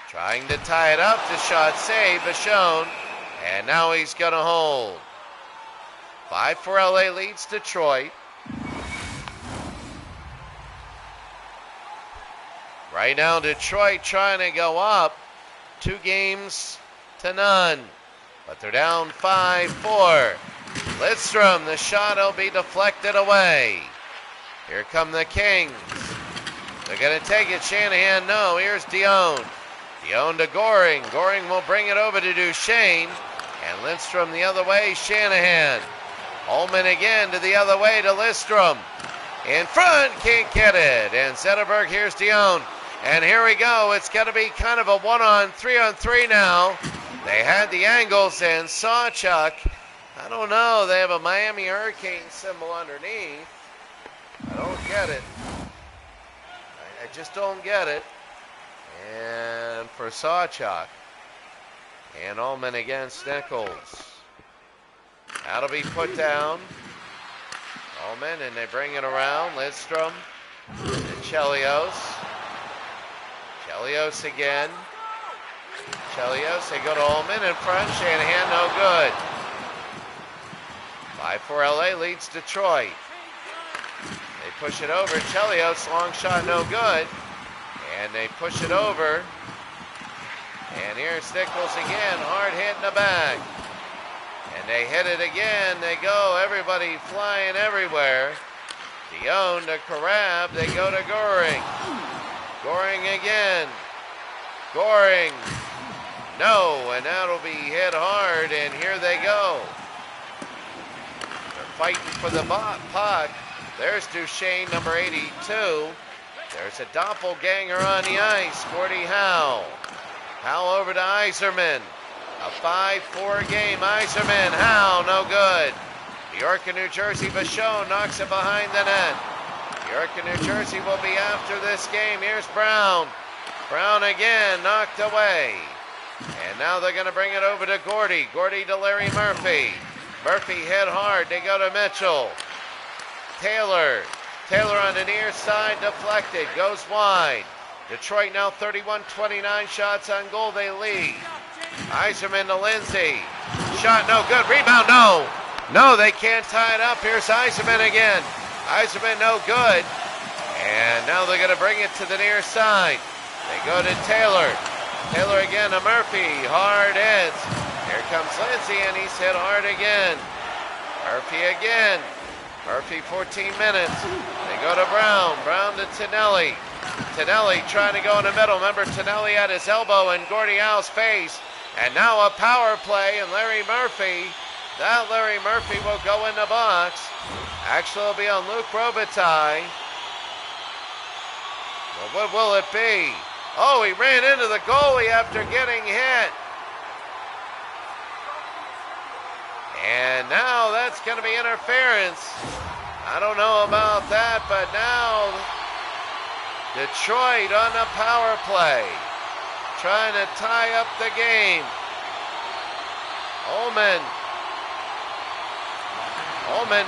Trying to tie it up. The shot saved, Bichon. And now he's going to hold. 5 for LA leads Detroit. Right now, Detroit trying to go up 2-0. But they're down 5-4. Lidstrom, the shot will be deflected away. Here come the Kings. They're going to take it. Shanahan, no. Here's Dion. Dion to Goring. Goring will bring it over to Duchesne. And Lidstrom the other way. Shanahan. Holman again to the other way to Lidstrom. In front, can't get it. And Zetterberg, here's Dion. And here we go. It's going to be kind of a 1-on-3 now. They had the angles in. Sawchuk, I don't know. They have a Miami Hurricane symbol underneath. I don't get it. I just don't get it. And for Sawchuk. And Ullman against Nichols. That'll be put down. Ullman, and they bring it around. Lidstrom and Chelios. Chelios again. Chelios, they go to Ullman in front. Shanahan, no good. 5 for LA leads Detroit. They push it over. Chelios, long shot, no good. And they push it over. And here's Nichols again. Hard hit in the back. And they hit it again. They go. Everybody flying everywhere. Dion to Karab. They go to Goring. Goring again. Goring. No. And that'll be hit hard. And here they go. They're fighting for the puck. There's Duchesne, number 82. There's a doppelganger on the ice. Gordie Howe. Howe over to Yzerman. A 5-4 game. Yzerman. Howe, no good. New York and New Jersey. Bichon knocks it behind the net. New York and New Jersey will be after this game. Here's Brown. Brown again, knocked away. And now they're going to bring it over to Gordie. Gordie to Larry Murphy. Murphy hit hard. They go to Mitchell. Taylor. Taylor on the near side, deflected, goes wide. Detroit now 31-29 shots on goal, they lead. Yzerman to Lindsay. Shot no good, rebound, no. No, they can't tie it up. Here's Yzerman again. Yzerman no good. And now they're going to bring it to the near side. They go to Taylor. Taylor again to Murphy, hard hits. Here comes Lindsay, and he's hit hard again. Murphy again. Murphy 14 minutes. They go to Brown. Brown to Tonelli. Tonelli trying to go in the middle. Remember, Tonelli at his elbow in Gordie Howe's face. And now a power play, and Larry Murphy. That Larry Murphy will go in the box. Actually, it'll be on Luc Robitaille. Well, what will it be? Oh, he ran into the goalie after getting hit. And now that's going to be interference. I don't know about that, but now Detroit on the power play, trying to tie up the game. Ullman,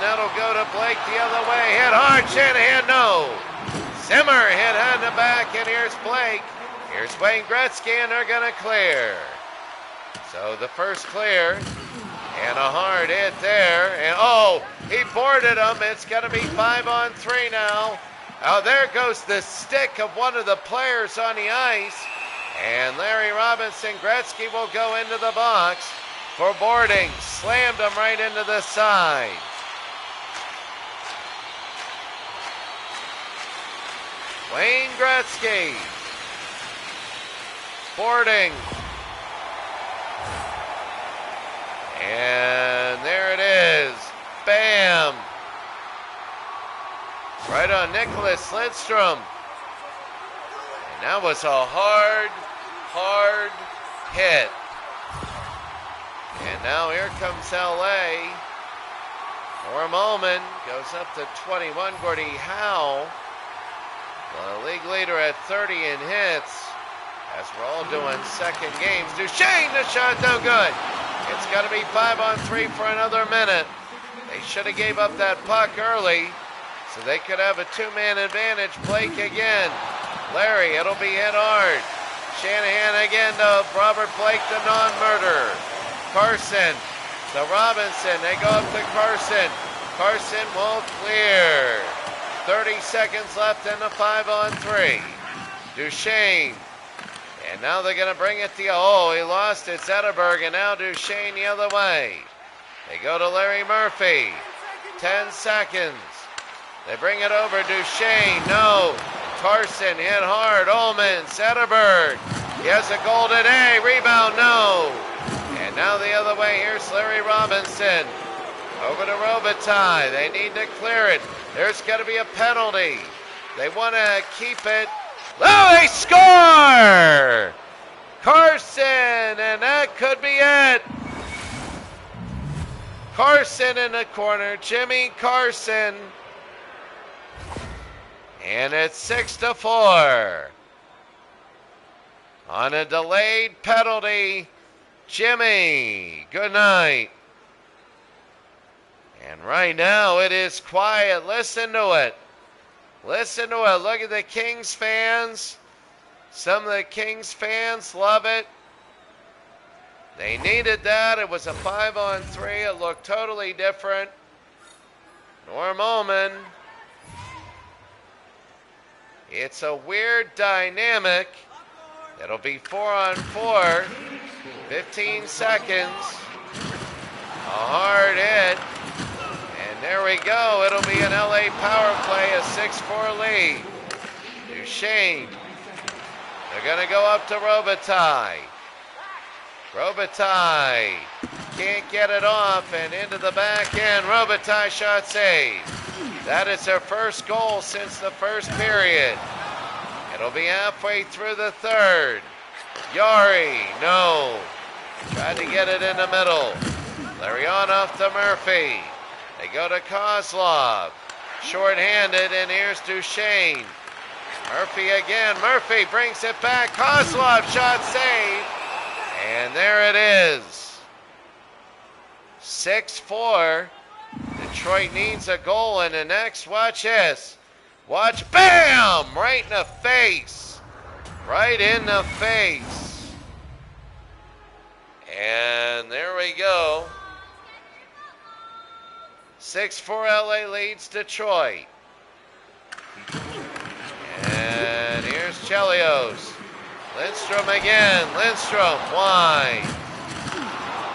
that'll go to Blake the other way. Hit hard, Shanahan, no. Zimmer hit on the back, and here's Blake. Here's Wayne Gretzky, and they're going to clear. So the first clear, and a hard hit there. And oh, he boarded him. It's going to be 5-on-3 now. Oh, there goes the stick of one of the players on the ice. And Larry Robinson, Gretzky will go into the box for boarding. Slammed him right into the side. Wayne Gretzky boarding. And there it is. Bam. Right on Nicholas Lidstrom. And that was a hard hit. And now here comes LA. For a moment, goes up to 21. Gordie Howe, the league leader at 30 in hits. As we're all doing second games. Duchesne, the shot no good. It's got to be 5-on-3 for another minute. They should have gave up that puck early so they could have a two-man advantage. Blake again. Larry, it'll be hit hard. Shanahan again to Robert Blake, the non-murderer. Carson to Robinson. They go up to Carson. Carson won't clear. 30 seconds left in the 5-on-3. Duchesne. And now they're going to bring it to, oh, he lost it. Zetterberg, and now Duchesne the other way. They go to Larry Murphy. 10 seconds. They bring it over. Duchesne, no. Carson hit hard. Ullman, Zetterberg. He has a goal today. Rebound, no. And now the other way. Here's Larry Robinson. Over to Robitaille. They need to clear it. There's going to be a penalty. They want to keep it. Oh, they score! Carson, and that could be it. Carson in the corner, Jimmy Carson. And it's 6-4. On a delayed penalty, Jimmy, good night. And right now it is quiet. Listen to it. Listen to it. Look at the Kings fans. Some of the Kings fans love it. They needed that. It was a 5-on-3. It looked totally different. Norm Ullman. It's a weird dynamic. It'll be 4-on-4. 15 seconds. A hard hit. And there we go. It'll be an LA power play, a 6-4 lead. Duchesne. They're going to go up to Robitaille. Robitaille can't get it off, and into the back end. Robitaille shot saved. That is their first goal since the first period. It'll be halfway through the third. Yari, no. Tried to get it in the middle. Larionov to Murphy. They go to Kozlov. Short-handed, and here's Duchesne. Murphy again. Murphy brings it back. Kozlov shot saved. And there it is. 6-4. Detroit needs a goal in the next. Watch this. Watch. Bam! Right in the face. Right in the face. And there we go. 6-4 LA leads Detroit. And here's Chelios. Lindstrom again. Lindstrom wide.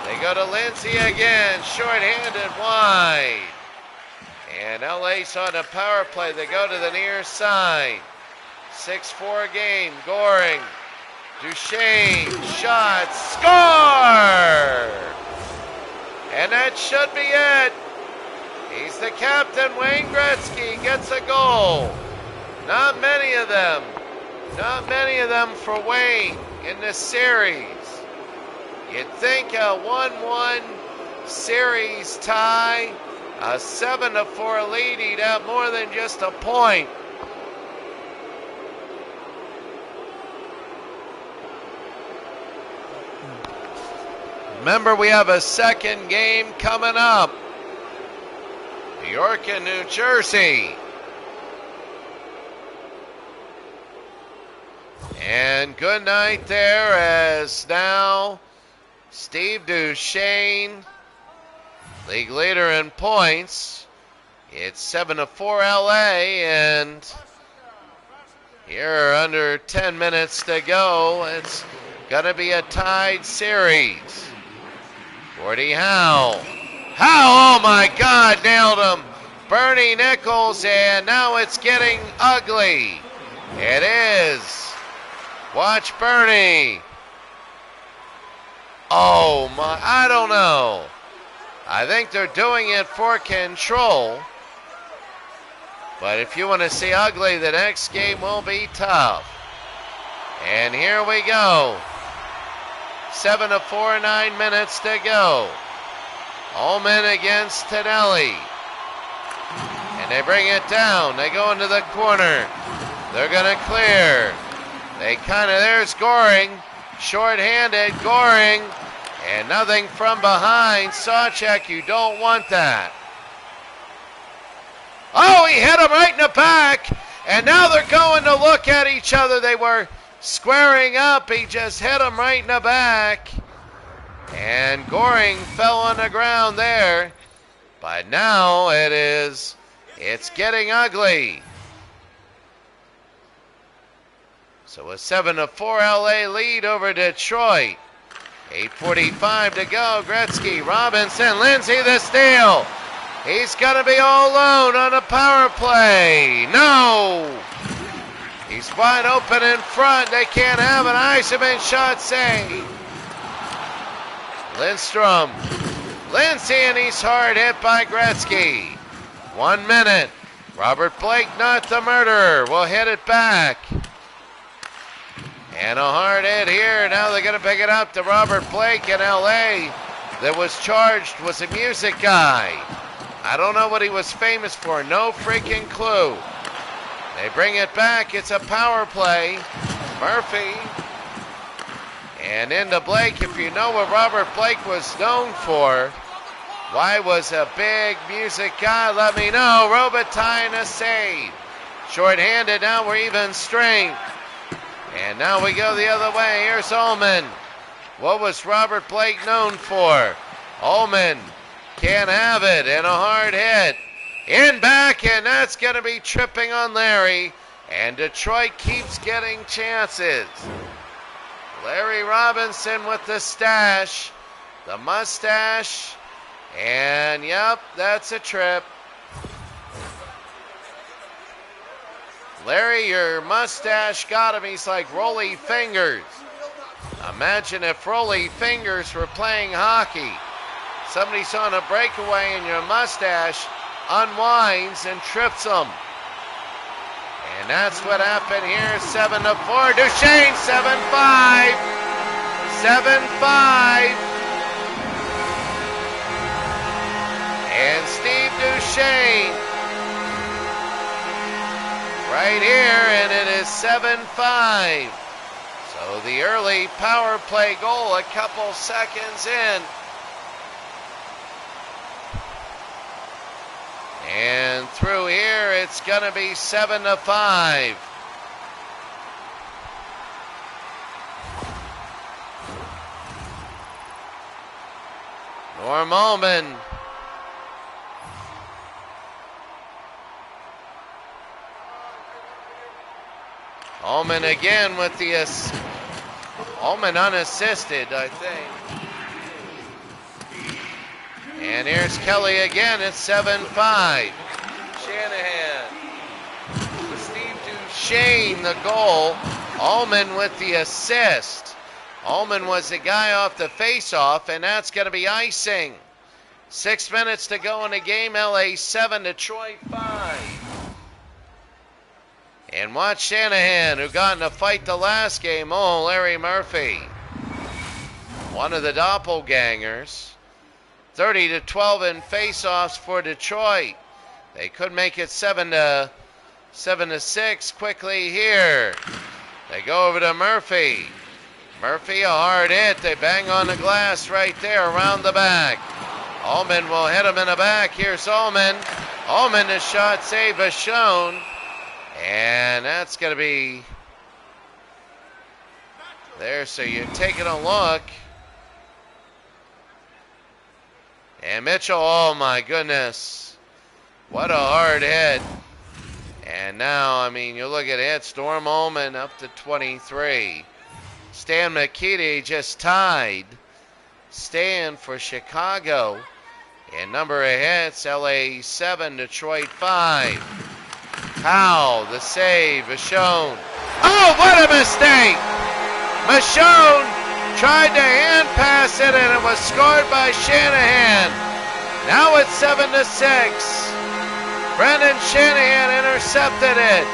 They go to Lindsay again. Short-handed wide. And LA's on a power play. They go to the near side. 6-4 game. Goring. Duchesne. Shot. Score! And that should be it. He's the captain. Wayne Gretzky gets a goal. Not many of them. Not many of them for Wayne in this series. You'd think a 1-1 series tie, a 7-4 lead, he'd have more than just a point. Remember, we have a second game coming up. New York and New Jersey. And good night there, as now Steve Duchesne, league leader in points. It's 7-4 LA, and here under 10 minutes to go. It's going to be a tied series. Gordie Howe. Howe, oh my God, nailed him. Bernie Nichols, and now it's getting ugly. It is. Watch Bernie. Oh my, I don't know. I think they're doing it for control. But if you want to see ugly, the next game will be tough. And here we go. 7-4, 9 minutes to go. Ullman against Tonelli. And they bring it down. They go into the corner. They're going to clear. There's Goring, short-handed, Goring, and nothing from behind. Sawchek, you don't want that. Oh, he hit him right in the back, and now they're going to look at each other. They were squaring up. He just hit him right in the back, and Goring fell on the ground there. But now it's getting ugly. So a 7-4 LA lead over Detroit. 8:45 to go. Gretzky, Robinson, Lindsay the steal. He's going to be all alone on a power play. No! He's wide open in front. They can't have an Eisenman shot save. Lindstrom. Lindsay, and he's hard hit by Gretzky. 1 minute. Robert Blake, not the murderer, will hit it back. And a hard hit here. Now they're going to pick it up to Robert Blake in LA. That was charged was a music guy. I don't know what he was famous for. No freaking clue. They bring it back. It's a power play. Murphy. And into Blake. If you know what Robert Blake was known for, why was a big music guy? Let me know. Robitaille save. Short-handed. Now we're even strength. And now we go the other way. Here's Ullman. What was Robert Blake known for? Ullman can't have it, and a hard hit. In back, and that's going to be tripping on Larry. And Detroit keeps getting chances. Larry Robinson with the stash, the mustache, and yep, that's a trip. Larry, your mustache got him. He's like Rolly Fingers. Imagine if Rolly Fingers were playing hockey. Somebody's on a breakaway and your mustache unwinds and trips them. And that's what happened here. 7-4. Duchesne, 7-5. 7-5. And Steve Duchesne right here, and it is 7-5. So the early power play goal a couple seconds in. And through here, it's going to be 7-5. Norm Ullman. Ullman again with the Ullman unassisted, I think. And here's Kelly again at 7-5. Shanahan. Steve Duchesne, the goal. Ullman with the assist. Ullman was the guy off the face-off, and that's going to be icing. 6 minutes to go in the game. LA 7, Detroit 5. And watch Shanahan, who got in a fight the last game. Oh, Larry Murphy. One of the doppelgangers. 30-12 in face-offs for Detroit. They could make it 7-6 quickly here. They go over to Murphy. Murphy, a hard hit. They bang on the glass right there around the back. Ullman will hit him in the back. Here's Ullman. Ullman, the shot save is shown. And that's going to be there, so you're taking a look. And Mitchell, oh my goodness. What a hard hit. And now, I mean, you look at it, Storm Ullman up to 23. Stan McKeady just tied Stan for Chicago. And number of hits, LA 7, Detroit 5. Howe, the save, Michonne. Oh, what a mistake! Michonne tried to hand pass it, and it was scored by Shanahan. Now it's 7-6. Brendan Shanahan intercepted it.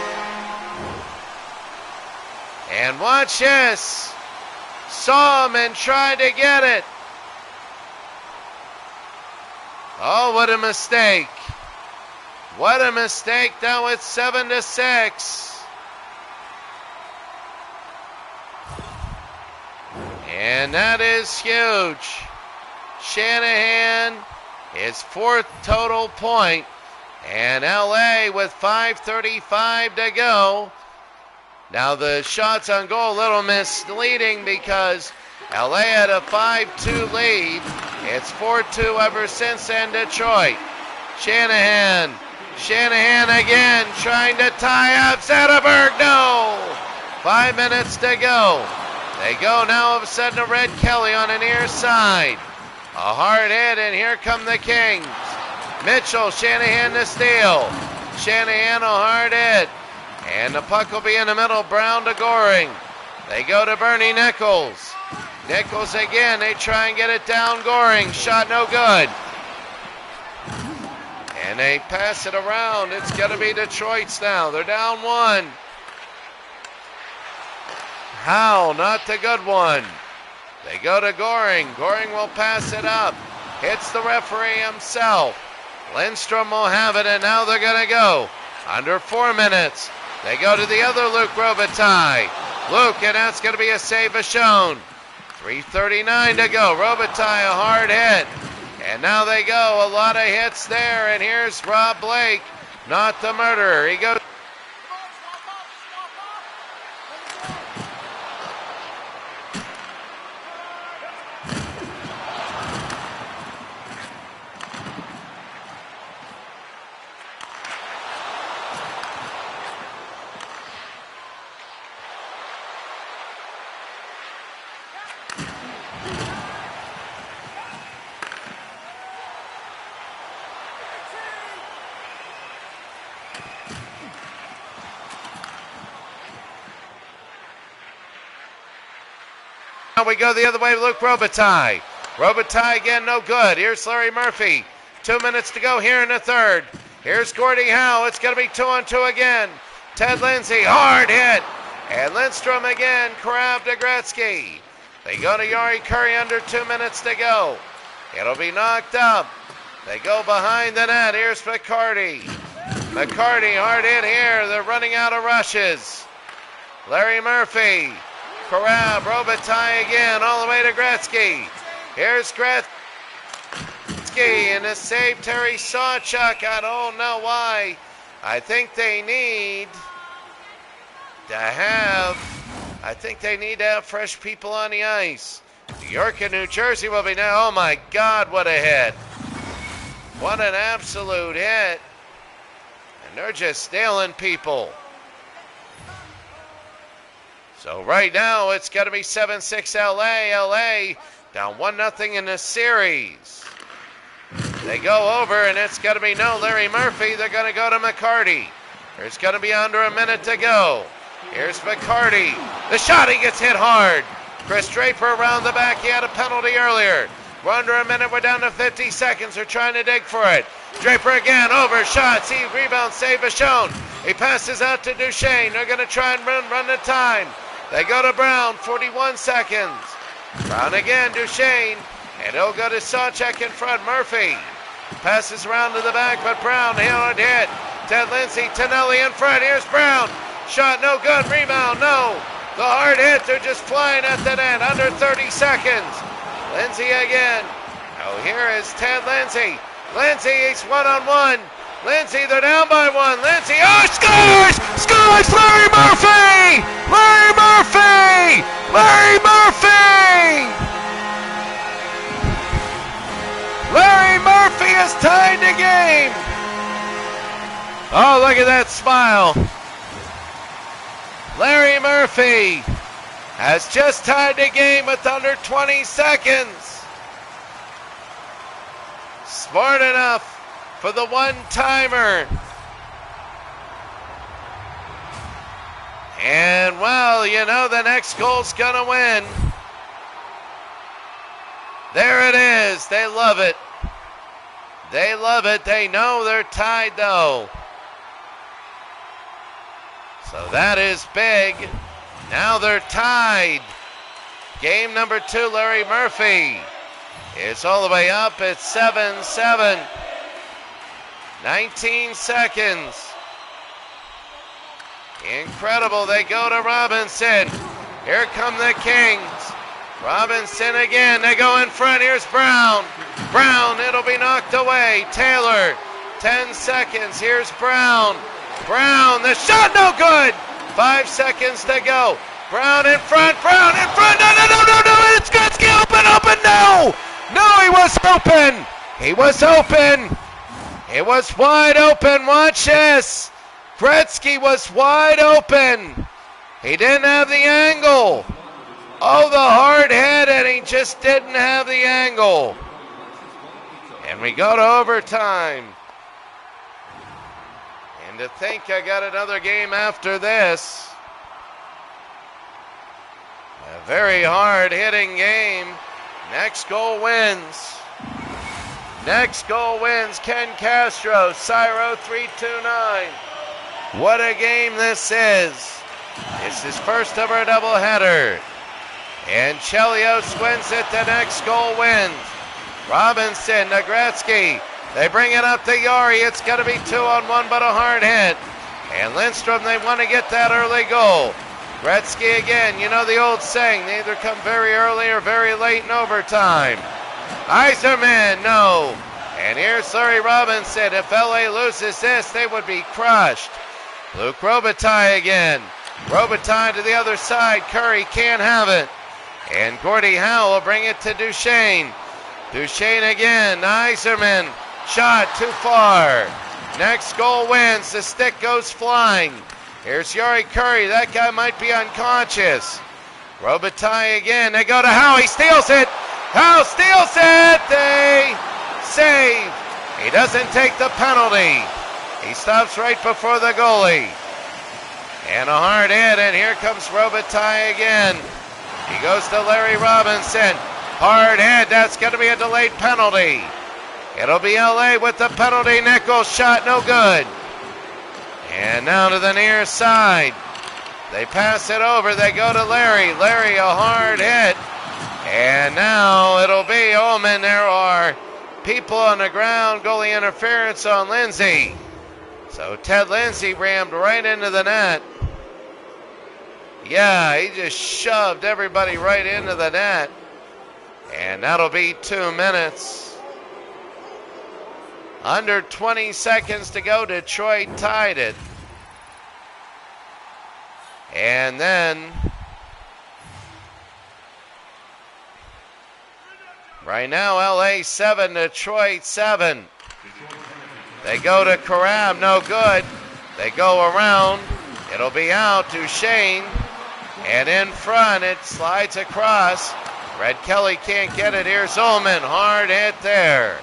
And watch this. Saw him and tried to get it. Oh, what a mistake. What a mistake. Now it's 7-6. And that is huge. Shanahan, his 4th total point. And LA with 5:35 to go. Now the shots on goal a little misleading because LA had a 5-2 lead. It's 4-2 ever since then, Detroit. Shanahan again trying to tie up Zetterberg. No! 5 minutes to go. They go now all of a sudden to Red Kelly on the near side. A hard hit, and here come the Kings. Mitchell, Shanahan to steal. Shanahan a hard hit. And the puck will be in the middle, Brown to Goring. They go to Bernie Nichols. Nichols again, they try and get it down Goring. Shot no good. And they pass it around. It's going to be Detroit's now. They're down 1. Howe, not the good one. They go to Goring. Goring will pass it up. Hits the referee himself. Lindstrom will have it, and now they're going to go. Under 4 minutes. They go to the other Luke Robitaille. Luke, and that's going to be a save shown. 3:39 to go. Robitaille, a hard hit. And now they go. A lot of hits there, and here's Rob Blake, not the murderer. He goes. Now we go the other way, Luke Robitaille. Robitaille again, no good. Here's Larry Murphy. 2 minutes to go here in the third. Here's Gordie Howe. It's going to be 2-on-2 again. Ted Lindsay, hard hit. And Lindstrom again, Karab to Gretzky. They go to Yari Curry under 2 minutes to go. It'll be knocked up. They go behind the net. Here's McCarty. McCarty, hard hit here. They're running out of rushes. Larry Murphy. Karab, Robitaille again, all the way to Gretzky. Here's Gretzky, and a save Terry Sawchuk. I don't know why. I think they need to have fresh people on the ice. New York and New Jersey will be now. Oh my God, what a hit. What an absolute hit. And they're just nailing people. So right now it's got to be 7-6 LA. LA down 1-0 in the series. They go over, and it's got to be no Larry Murphy. They're going to go to McCarty. There's going to be under a minute to go. Here's McCarty. The shot, he gets hit hard. Chris Draper around the back. He had a penalty earlier. We're under a minute. We're down to 50 seconds. They're trying to dig for it. Draper again, over, shot, see, rebound, save is shown. He passes out to Duchesne. They're going to try and run the time. They go to Brown, 41 seconds. Brown again, Duchesne, and he'll go to Sawchuk in front. Murphy passes around to the back, but Brown, hard hit. Ted Lindsay, Tonelli in front. Here's Brown. Shot no good, rebound, no. The hard hit, they're just flying at the net, under 30 seconds. Lindsay again. Oh, here is Ted Lindsay. Lindsay, he's one-on-one. Lindsay, they're down by 1. Lindsay, oh, scores! Scores! Larry Murphy! Larry Murphy! Larry Murphy! Larry Murphy has tied the game. Oh, look at that smile. Larry Murphy has just tied the game with under 20 seconds. Smart enough for the one-timer. And, well, you know the next goal's going to win. There it is. They love it. They love it. They know they're tied, though. So that is big. Now they're tied. Game number 2, Larry Murphy. It's all the way up. It's 7-7. 19 seconds. Incredible. They go to Robinson. Here come the Kings. Robinson again. They go in front. Here's Brown. Brown, it'll be knocked away. Taylor, 10 seconds. Here's Brown. Brown, the shot no good. 5 seconds to go. Brown in front. Brown in front. No. It's Gretzky open. No. No, he was open. He was open. It was wide open. Watch this. Gretzky was wide open. He didn't have the angle. Oh, the hard hit, and he just didn't have the angle. And we go to overtime. And to think I got another game after this. A very hard-hitting game. Next goal wins. Next goal wins. Ken Castro, Cyro 329. What a game this is. It's his first ever doubleheader. And Chelios wins it. The next goal wins. Robinson, Gretzky. They bring it up to Yari. It's going to be 2-on-1, but a hard hit. And Lindstrom, they want to get that early goal. Gretzky again. You know the old saying, they either come very early or very late in overtime. Yzerman, no. And here's Larry Robinson. If LA loses this, they would be crushed. Luke Robitaille again. Robitaille to the other side. Curry can't have it. And Gordie Howe will bring it to Duchesne. Duchesne again. Yzerman. Shot too far. Next goal wins. The stick goes flying. Here's Yari Curry. That guy might be unconscious. Robitaille again. They go to Howe. He steals it. Howe steals it. They save. He doesn't take the penalty. He stops right before the goalie. And a hard hit, and here comes Robitaille again. He goes to Larry Robinson. Hard hit, that's going to be a delayed penalty. It'll be LA with the penalty. Nichols shot, no good. And now to the near side. They pass it over, they go to Larry. Larry, a hard hit. And now it'll be Omen. There are people on the ground. Goalie interference on Lindsay. So Ted Lindsay rammed right into the net. Yeah, he just shoved everybody right into the net. And that'll be 2 minutes. Under 20 seconds to go. Detroit tied it. And then right now LA 7, Detroit 7. They go to Karab, no good. They go around. It'll be out. Duchesne. And in front, it slides across. Red Kelly can't get it. Here's Ullman. Hard hit there.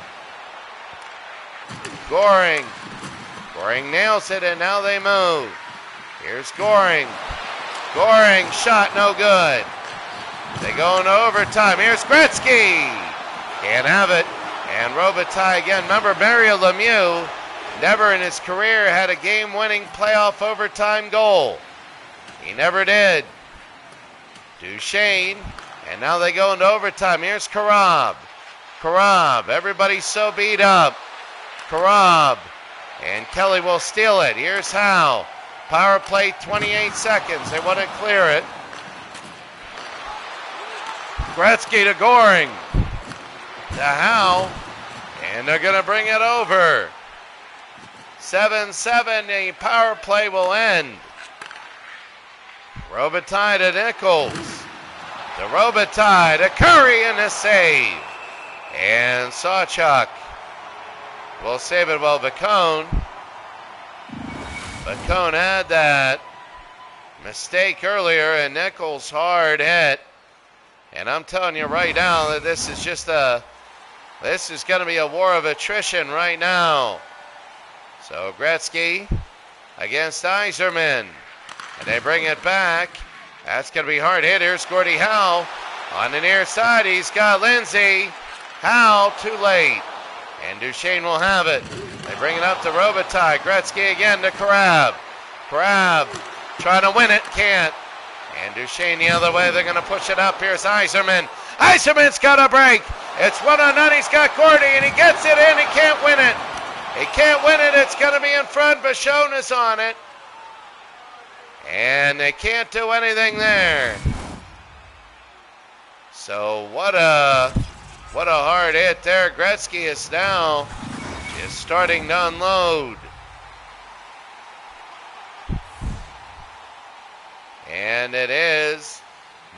Goring. Goring nails it, and now they move. Here's Goring. Goring, shot no good. They go into overtime. Here's Gretzky. Can't have it. And Robitaille again. Remember, Mario Lemieux never in his career had a game-winning playoff overtime goal. He never did. Duchesne. And now they go into overtime. Here's Karab. Karab. Everybody's so beat up. Karab. And Kelly will steal it. Here's Howe. Power play, 28 seconds. They want to clear it. Gretzky to Goring. To Howe. And they're going to bring it over. 7-7. The power play will end. Robitaille to Nichols. To Robitaille, to Curry, and a save. And Sawchuk will save it well. Bacone had that mistake earlier, and Nichols hard hit. And I'm telling you right now that this is going to be a war of attrition right now. So Gretzky against Yzerman. And they bring it back. That's going to be hard hit. Here's Gordie Howe on the near side. He's got Lindsay. Howe too late. And Duchesne will have it. They bring it up to Robitaille. Gretzky again to Karab. Karab trying to win it. Can't. And Duchesne the other way. They're going to push it up. Here's Yzerman. Yzerman's got a break. It's 1-0. He's got Gordie, and he gets it in. He can't win it. He can't win it. It's going to be in front. Bichon is on it. And they can't do anything there. So what a hard hit there. Gretzky is now just starting to unload. And it is.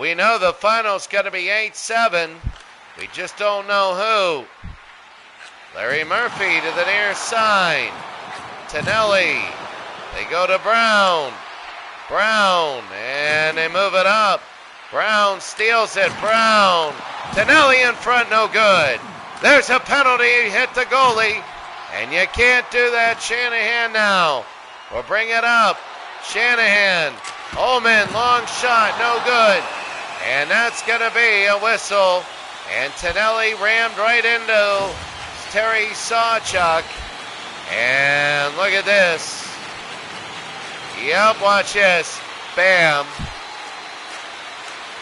We know the final's going to be 8-7. We just don't know who. Larry Murphy to the near side. Tonelli. They go to Brown. Brown, and they move it up. Brown steals it. Brown. Tonelli in front, no good. There's a penalty, hit the goalie. And you can't do that. Shanahan now will bring it up. Shanahan. Ullman, long shot, no good. And that's going to be a whistle. And Tonelli rammed right into Terry Sawchuk. And look at this. Yep, watch this. Bam.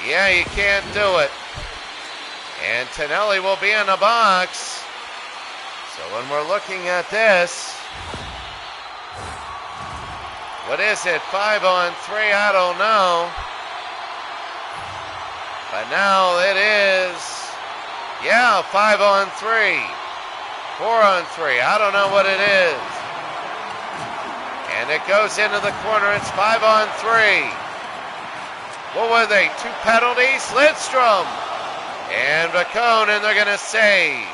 Yeah, you can't do it. And Tonelli will be in the box. So when we're looking at this, what is it? 5-on-3? I don't know. But now it is, 5-on-3. 4-on-3. I don't know what it is. And it goes into the corner. It's 5-on-3. What were they? 2 penalties? Lidstrom and Bacone, and they're going to save.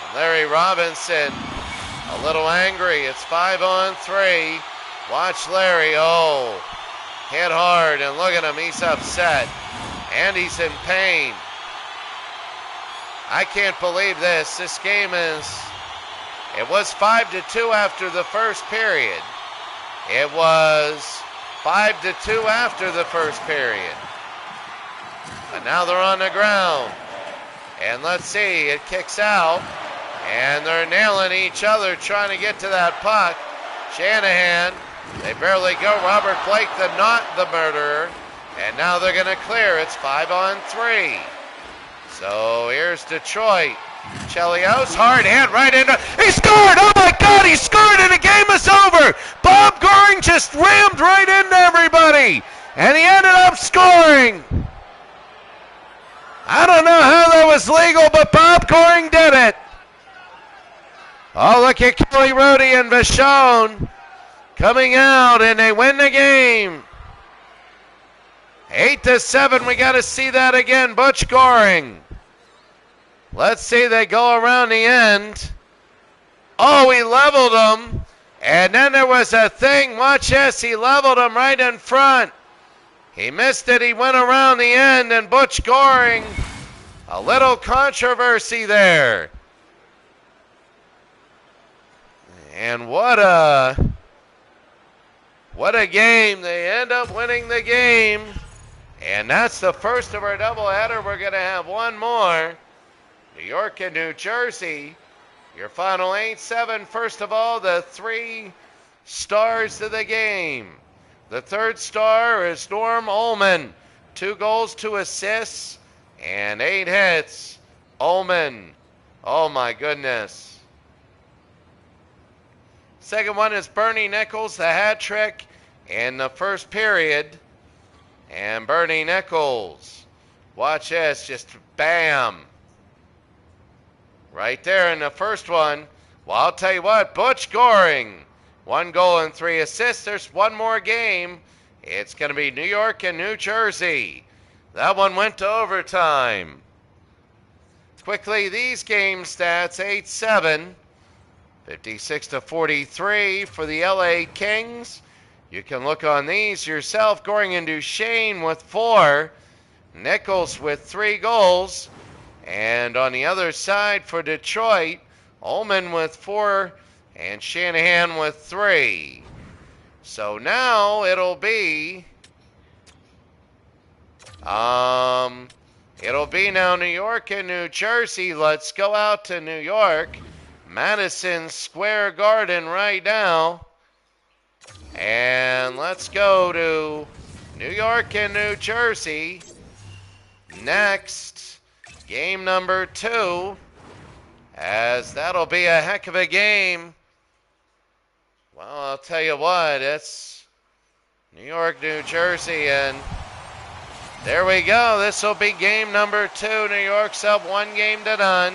And Larry Robinson a little angry. It's 5-on-3. Watch Larry. Oh, hit hard, and look at him. He's upset, and he's in pain. I can't believe this. This game is... It was 5-2 after the first period. It was 5-2 after the first period. But now they're on the ground. And let's see, it kicks out. And they're nailing each other trying to get to that puck. Shanahan, they barely go. Robert Blake, not the murderer. And now they're going to clear. It's 5-on-3. So here's Detroit. Chelios, hard hit right into. He scored! Oh my God, he scored and the game is over! Bob Goring just rammed right into everybody, and he ended up scoring. I don't know how that was legal, but Bob Goring did it. Oh, look at Kelly Rhodey and Bichon coming out, and they win the game. 8-7. We got to see that again. Butch Goring. Let's see, they go around the end. Oh, he leveled him. And then there was a thing. Watch this. He leveled him right in front. He missed it. He went around the end. And Butch Goring, a little controversy there. And what a game. They end up winning the game. And that's the first of our doubleheader. We're going to have one more. New York and New Jersey. Your final 8-7. First of all, the 3 stars of the game. The third star is Norm Ullman. 2 goals, 2 assists, and 8 hits. Ullman. Oh my goodness. Second one is Bernie Nichols, the hat trick in the first period. And Bernie Nichols. Watch this, just bam. Right there in the first one. Well, I'll tell you what, Butch Goring, 1 goal and 3 assists. There's one more game, It's going to be New York and New Jersey. That one went to overtime. Quickly, these game stats, 8-7, 56-43 for the LA Kings. You can look on these yourself. Goring and Duchesne with 4. Nichols with 3 goals. And on the other side for Detroit, Ullman with 4 and Shanahan with 3. So now it'll be now New York and New Jersey. Let's go out to New York. Madison Square Garden right now. And let's go to New York and New Jersey. Next, game number 2, as that'll be a heck of a game. Well, I'll tell you what, it's New York, New Jersey, and there we go. This will be game number 2. New York's up 1-0.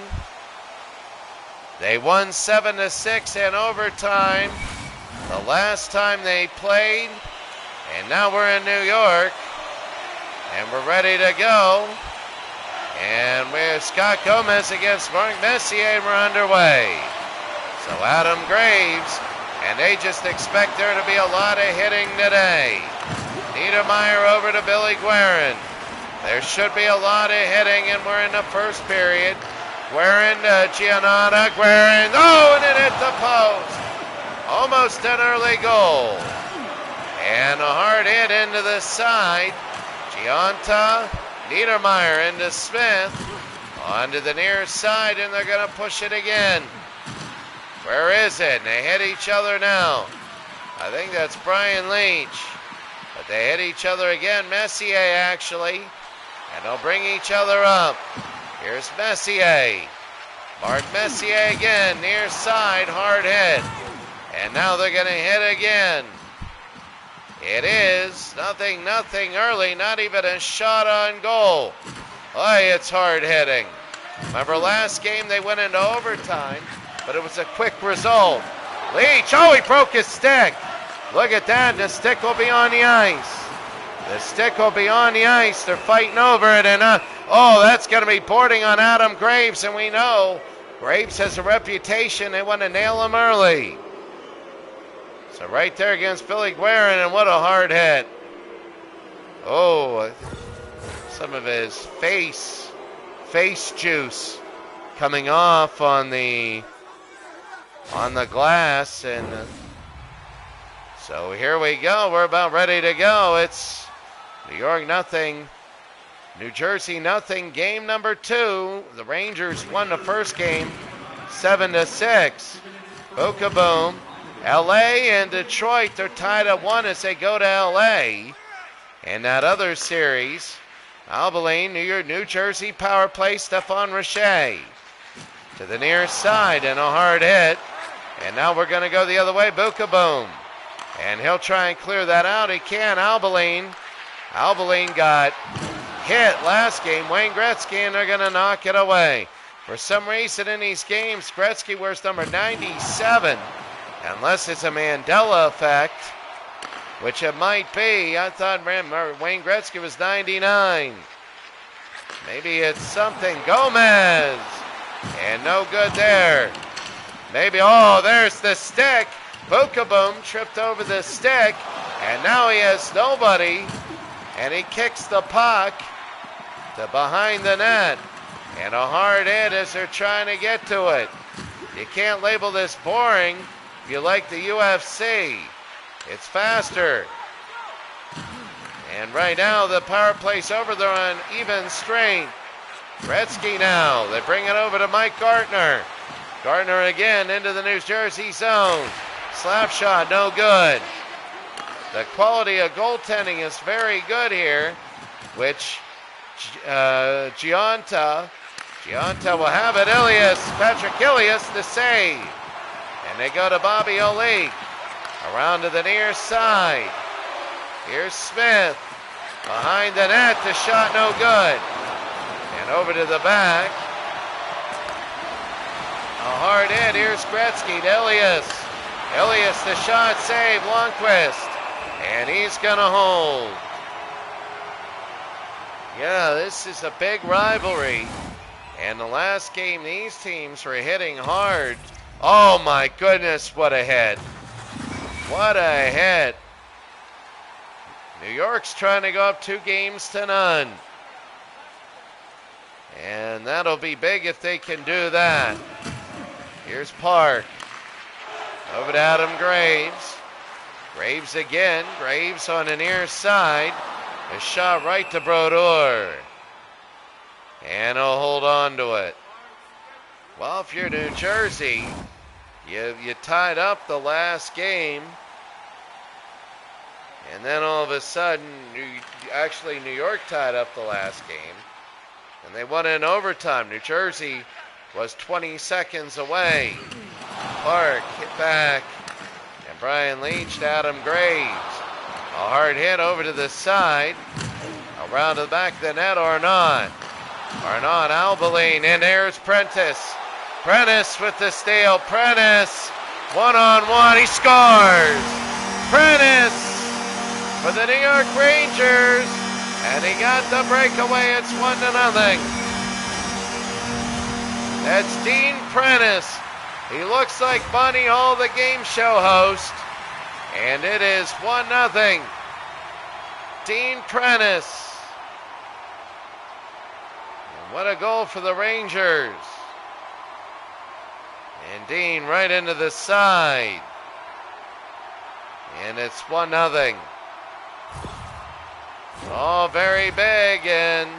They won 7-6 in overtime the last time they played, and now we're in New York, and we're ready to go. And we're Scott Gomez against Mark Messier, and we're underway. So Adam Graves, and they just expect there to be a lot of hitting today. Niedermeyer over to Billy Guerin. There should be a lot of hitting, and we're in the first period. Guerin to Giannotta. Guerin, and it hit the post. Almost an early goal. And a hard hit into the side. Giannotta, Niedermeyer into Smith. Onto the near side, and they're going to push it again. Where is it? And they hit each other now. I think that's Brian Leach. But they hit each other again. Messier, actually. And they'll bring each other up. Here's Messier. Mark Messier again. Near side. Hard hit. And now they're going to hit again. It is nothing early. Not even a shot on goal. Boy, it's hard hitting. Remember last game they went into overtime, but it was a quick result. Leach, he broke his stick. Look at that, the stick will be on the ice. The stick will be on the ice. They're fighting over it, and that's going to be boarding on Adam Graves, and we know Graves has a reputation. They want to nail him early. So right there against Billy Guerin, and what a hard hit. Some of his face juice coming off on the glass, and so here we go. We're about ready to go. It's New York nothing, New Jersey nothing. Game number 2. The Rangers won the first game 7-6. Boca Boom. LA and Detroit, they're tied at 1 as they go to LA. And that other series, Albaline, New Jersey power play, Stefan Richer to the near side, and a hard hit. And now we're going to go the other way, Boca Boom. And he'll try and clear that out. He can. Albaline got hit last game. Wayne Gretzky, and they're going to knock it away. For some reason in these games, Gretzky wears number 97. Unless it's a Mandela effect, which it might be. I thought Wayne Gretzky was 99. Maybe it's something. Gomez. And no good there. Maybe, there's the stick. Boca Boom tripped over the stick. And now he has nobody. And he kicks the puck to behind the net. And a hard hit as they're trying to get to it. You can't label this boring. If you like the UFC, it's faster. And right now the power play's over. They're on even strength. Gretzky now. They bring it over to Mike Gartner. Gartner again into the New Jersey zone. Slap shot, no good. The quality of goaltending is very good here, which Giannotta will have it. Patrick Ilias, the save. And they go to Bobby Olik. Around to the near side. Here's Smith. Behind the net, the shot no good. And over to the back. A hard hit. Here's Gretzky to Ilias. Ilias, the shot save. Lundqvist. And he's going to hold. Yeah, this is a big rivalry. And the last game, these teams were hitting hard. Oh my goodness, what a hit. What a hit. New York's trying to go up 2-0. And that'll be big if they can do that. Here's Park. Over to Adam Graves. Graves again. Graves on the near side. A shot right to Brodeur. And he'll hold on to it. Well, if you're New Jersey, you tied up the last game. And then all of a sudden, New York tied up the last game. And they won in overtime. New Jersey was 20 seconds away. Park hit back. And Brian Leach to Adam Graves. A hard hit over to the side. Around to the back of the net, Arnott. Arnott, Albaline, and there's Prentice. Prentice with the steal. Prentice, one-on-one, he scores. Prentice for the New York Rangers. And he got the breakaway. It's 1-0. That's Dean Prentice. He looks like Bonnie Hall, the game show host. And it is 1-0. Dean Prentice. And what a goal for the Rangers. And Dean right into the side. And it's 1-0. Oh, very big. And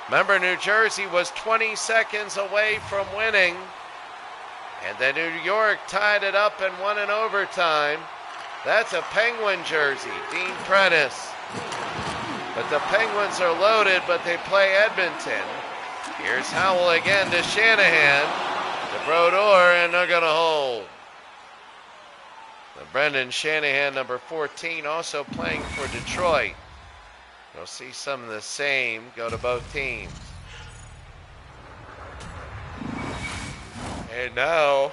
remember, New Jersey was 20 seconds away from winning. And then New York tied it up and won in overtime. That's a Penguin jersey, Dean Prentice. But the Penguins are loaded, but they play Edmonton. Here's Howell again to Shanahan, to Brodeur, and they're going to hold. The Brendan Shanahan, number 14, also playing for Detroit. You'll see some of the same go to both teams. And now,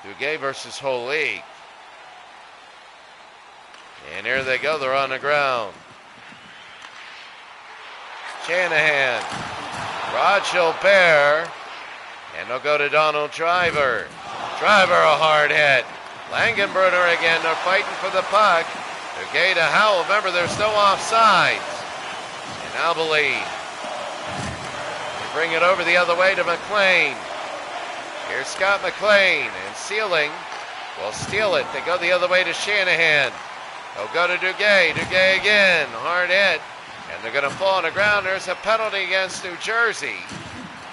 Duguay versus whole league. And here they go, they're on the ground. Shanahan, Rod Gilbert, and they'll go to Donald Driver. Driver, a hard hit. Langenbrunner again, they're fighting for the puck. Duguay to Howell, remember there's no offsides. And Albaline. They bring it over the other way to McLean. Here's Scott McLean, and Sealing will steal it. They go the other way to Shanahan. They'll go to Duguay. Duguay again, hard hit. And they're going to fall on the ground. There's a penalty against New Jersey.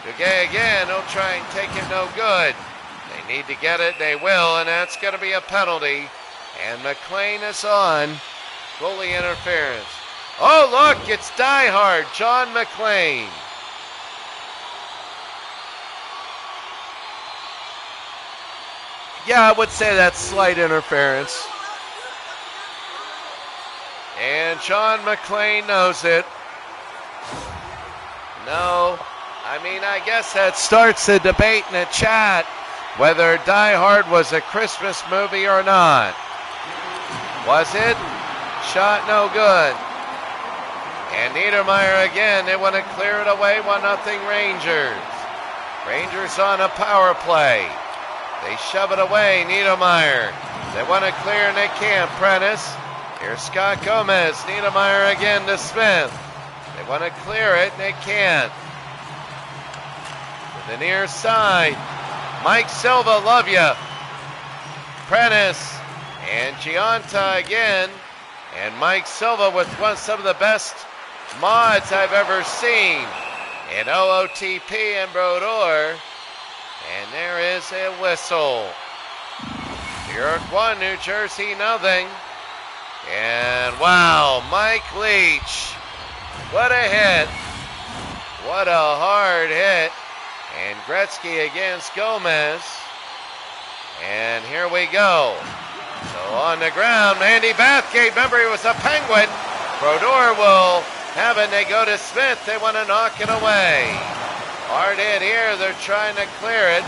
Duguay again, they'll try and take it, no good. They need to get it, they will, and that's going to be a penalty. And McLean is on. Goalie interference. Oh, look, it's Die Hard, John McLean. Yeah, I would say that's slight interference. And John McLean knows it. No, I mean, I guess that starts a debate and a chat whether Die Hard was a Christmas movie or not. Was it? Shot no good. And Niedermeyer again, they want to clear it away, 1-0 Rangers. Rangers on a power play. They shove it away, Niedermeyer. They want to clear and they can't, Prentice. Here's Scott Gomez, Niedermeyer again to Smith. They want to clear it and they can't. To the near side, Mike Silva, love ya. Prentice and Giunta again. And Mike Silva with some of the best mods I've ever seen. And OOTP and Brodeur. And there is a whistle. New York 1, New Jersey nothing. And wow, Mike Leach. What a hit. What a hard hit. And Gretzky against Gomez. And here we go. So on the ground, Andy Bathgate, remember he was a Penguin. Brodeur will have it, they go to Smith, they want to knock it away. Hard hit here, they're trying to clear it.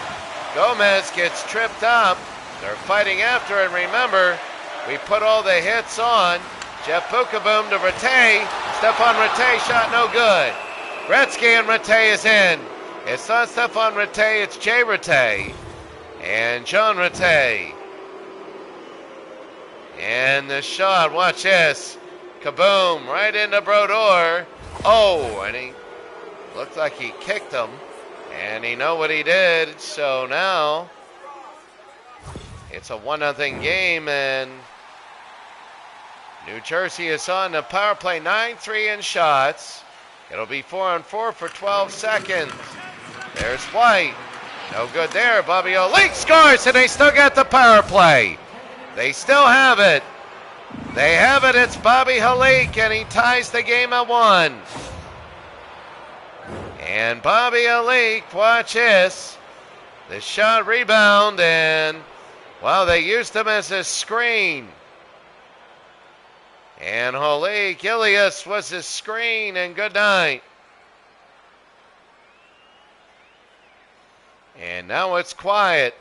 Gomez gets tripped up, They're fighting after it. Remember, we put all the hits on. Jeff Bukaboom to Rattay. Stefan Rattay shot no good. Gretzky and Rattay is in. It's not Stefan Rattay, it's Jay Rattay. And John Rattay. And the shot, watch this. Kaboom, right into Brodeur. Oh, and he looked like he kicked him. And he know what he did. So now it's a 1-0 game, and New Jersey is on the power play, 9-3 in shots. It'll be 4-on-4 for 12 seconds. There's White. No good there. Bobby Oleek scores, and they still got the power play. They still have it. They have it. It's Bobby Oleek, and he ties the game at 1. And Bobby Oleek, watch this. The shot rebound, and, well, they used him as a screen. And Oleek, Ilias was his screen, and good night. And now it's quiet.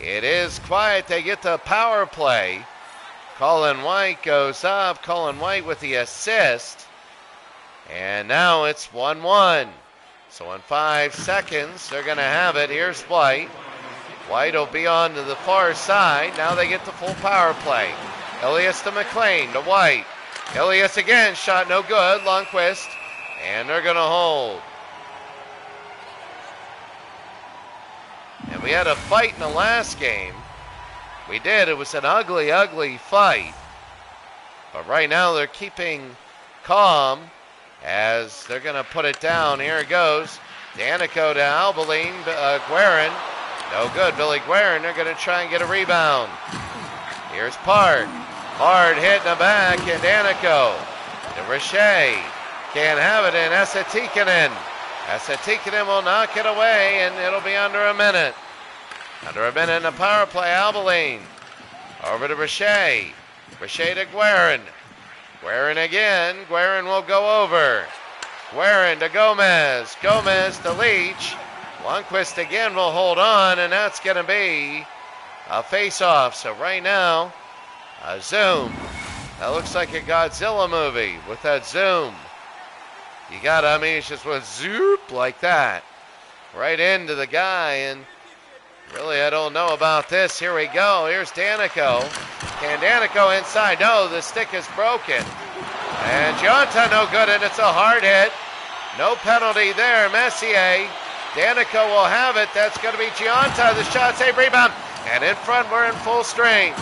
It is quiet. They get the power play. Colin White goes up. Colin White with the assist. And now it's 1-1. So in 5 seconds, they're going to have it. Here's White. White will be on to the far side. Now they get the full power play. Ilias to McLean to White. Ilias again, shot no good. Lundqvist. And they're going to hold. And we had a fight in the last game. We did. It was an ugly, ugly fight. But right now they're keeping calm as they're going to put it down. Here it goes. Danico to Albeline. Guerin. No good. Billy Guerin. They're going to try and get a rebound. Here's Park. Hard hit in the back. And Danico to Richer. Can't have it in Esa-Tikkanen. Esa-Tikkanen will knock it away, and it'll be under a minute. Under a minute in the power play. Albeline. Over to Richer. Richer to Guerin. Guerin again. Guerin will go over. Guerin to Gomez. Gomez to Leach. Lundqvist again will hold on, and that's going to be a face-off. So right now, a zoom. That looks like a Godzilla movie with that zoom. You got to, I mean, it's just went zoop like that. Right into the guy, and really, I don't know about this. Here we go. Here's Danico. Can Danico inside? No, the stick is broken. And Gionta no good, and it's a hard hit. No penalty there. Messier. Danico will have it. That's going to be Gionta. The shot, save, rebound. And in front, we're in full strength.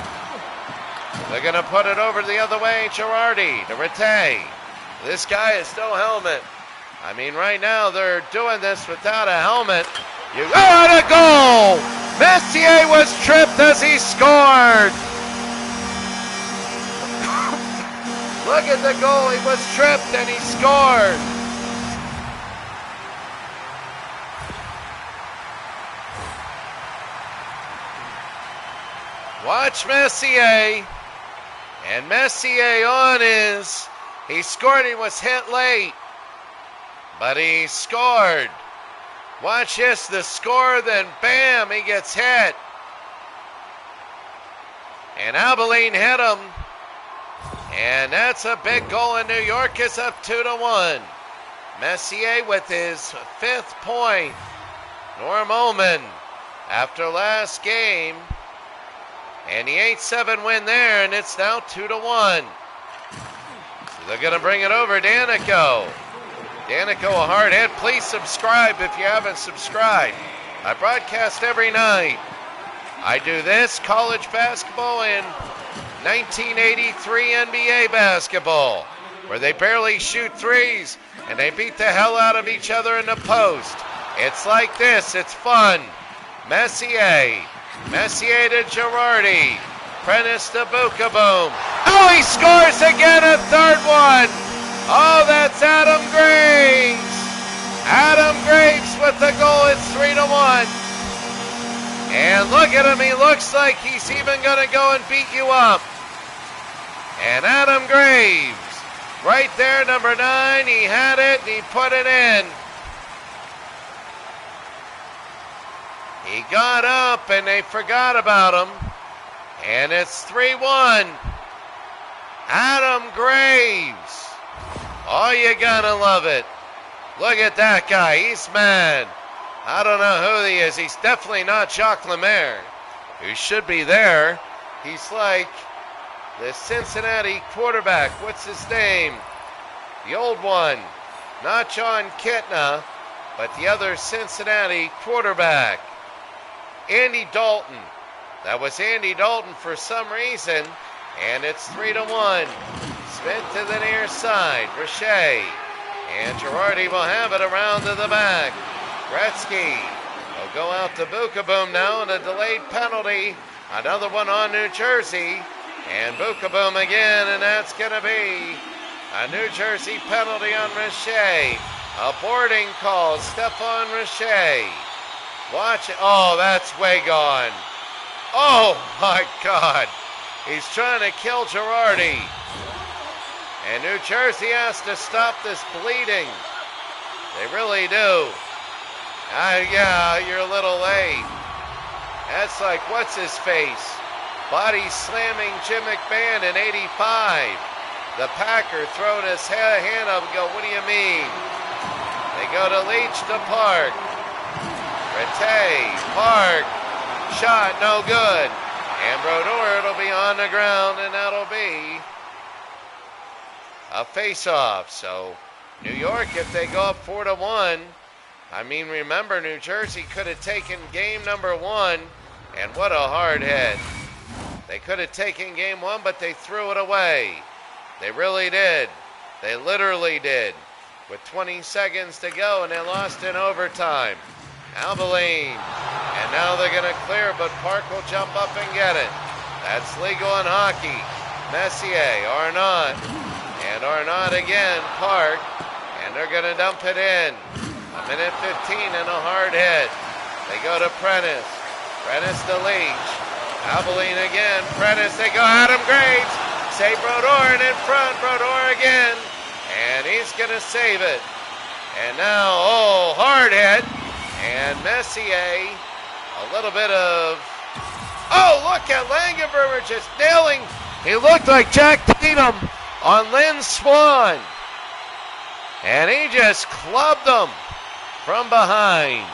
They're going to put it over the other way. Girardi to Rattay. This guy is no helmet. I mean, right now, they're doing this without a helmet. And a goal! Messier was tripped as he scored. Look at the goal. He was tripped and he scored. Watch Messier. And Messier on his. He scored. He was hit late. But he scored. Watch this, the score, then bam, he gets hit. And Albeline hit him. And that's a big goal, and New York is up 2-1. Messier with his 5th point. Norm Ullman after last game. And the 8-7 win there, and it's now 2-1. So they're going to bring it over. Danico. Danico, a hard hit. Please subscribe if you haven't subscribed. I broadcast every night. I do this, college basketball, and 1983 NBA basketball, where they barely shoot threes, and they beat the hell out of each other in the post. It's like this. It's fun. Messier. Messier to Girardi. Prentice to Bukaboom. Oh, he scores again, a third one. Oh, that's Adam Graves. Adam Graves with the goal. It's 3-1. And look at him. He looks like he's even going to go and beat you up. And Adam Graves, right there, number 9. He had it, and he put it in. He got up and they forgot about him. And it's 3-1. Adam Graves. Oh, you gotta love it. Look at that guy. He's mad. I don't know who he is. He's definitely not Jacques Lemaire, who should be there. He's like the Cincinnati quarterback. What's his name? The old one. Not John Kitna, but the other Cincinnati quarterback. Andy Dalton. That was Andy Dalton for some reason. And it's 3-1. Smith to the near side. Richey. And Girardi will have it around to the back. Gretzky will go out to Bukaboom now, and a delayed penalty. Another one on New Jersey. And Bukaboom again, and that's going to be a New Jersey penalty on Richey. A boarding call. Stephane Richey. Watch it. Oh, that's way gone. Oh, my God. He's trying to kill Girardi. And New Jersey has to stop this bleeding. They really do. Yeah, you're a little late. That's like, what's his face? Body slamming Jim McMahon in 85. The Packer throwing his hand up and go, what do you mean? They go to Leach to Park. Rattay, Park, shot, no good. And Brodeur, it'll be on the ground, and that'll be a face-off. So New York, if they go up 4-1, I mean, remember, New Jersey could have taken game number 1, and what a hard hit. They could have taken game 1, but they threw it away. They really did. They literally did. With 20 seconds to go, and they lost in overtime. Albaline, and now they're going to clear, but Park will jump up and get it. That's legal in hockey. Messier, Arnott, and Arnott again, Park, and they're going to dump it in. 1:15 and a hard hit. They go to Prentice. Prentice to Leach. Albaline again. Prentice, they go Adam Graves. Save Brodeur, and in front, Brodeur again. And he's going to save it. And now, oh, hard hit. And Messier, a little bit of, oh, look at Langenberger just nailing. He looked like Jack Tatum on Lynn Swan. And he just clubbed them from behind.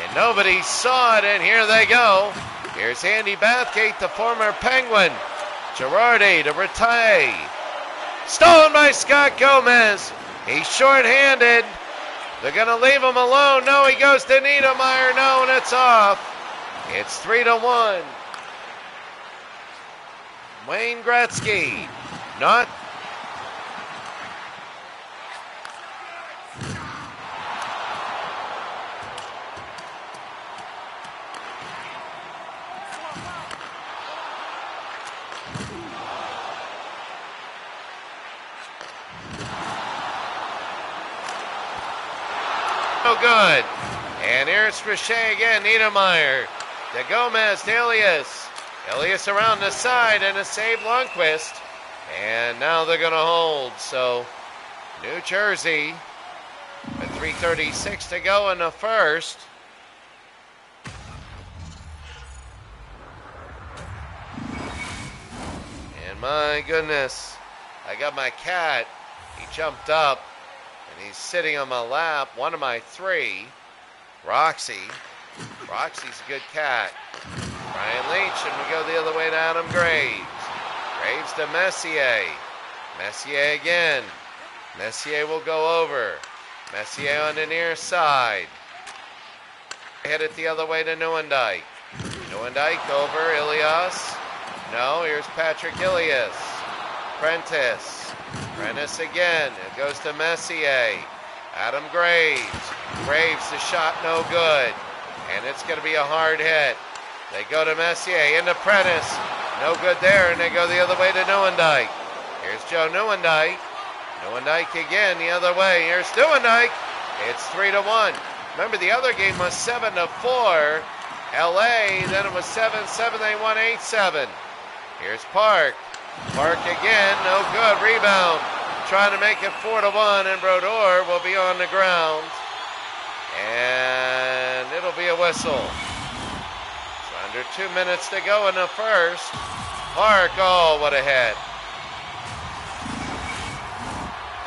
And nobody saw it, and here they go. Here's Andy Bathgate, the former Penguin. Girardi to Rattay. Stolen by Scott Gomez. He's short-handed. They're going to leave him alone. No, he goes to Niedermeyer. No, and it's off. It's 3-1. Wayne Gretzky. Not. No good. And here's Richey again. Niedermeyer. To Gomez, to Elias. Elias around the side, and a save Lundqvist. And now they're going to hold. So New Jersey with 3:36 to go in the first. And my goodness, I got my cat. He jumped up. And he's sitting on my lap, one of my 3. Roxy. Roxy's a good cat. Brian Leach, and we go the other way to Adam Graves. Graves to Messier. Messier again. Messier will go over. Messier on the near side. Hit it the other way to Nieuwendyk. Nieuwendyk over, Ilias. No, here's Patrick Ilias. Prentice. Prentice again. It goes to Messier. Adam Graves. Graves, the shot no good. And it's going to be a hard hit. They go to Messier into Prentice. No good there, and they go the other way to Nieuwendyk. Here's Joe Nieuwendyk. Nieuwendyk again the other way. Here's Nieuwendyk. It's 3-1. Remember, the other game was 7-4. LA, then it was 7-7. They won 8-7. Here's Park. Park again, no good. Rebound. Trying to make it 4-1, and Brodeur will be on the ground. And it'll be a whistle. Under 2 minutes to go in the first. Park, oh, what a hit.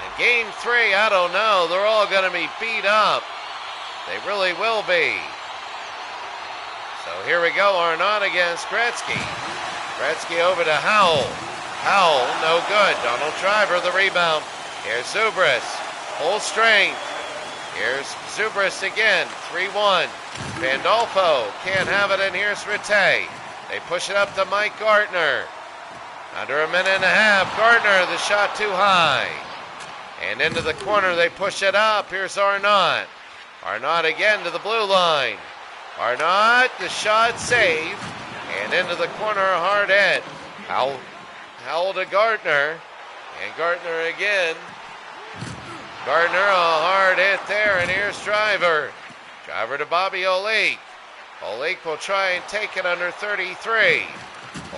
And game 3, I don't know. They're all going to be beat up. They really will be. So here we go, Arnott against Gretzky. Gretzky over to Howell. Howell, no good. Donald Driver, the rebound. Here's Zubris, full strength. Here's Zubris again, 3-1. Pandolfo can't have it, and here's Rattay. They push it up to Mike Gartner. Under a minute and a half, Gartner, the shot too high. And into the corner, they push it up. Here's Arnott. Arnott again to the blue line. Arnott, the shot saved. And into the corner, a hard hit. Howell to Gartner. And Gartner again. Gartner, a hard hit there, and here's Driver. Driver to Bobby Olik. Olik will try and take it under 33.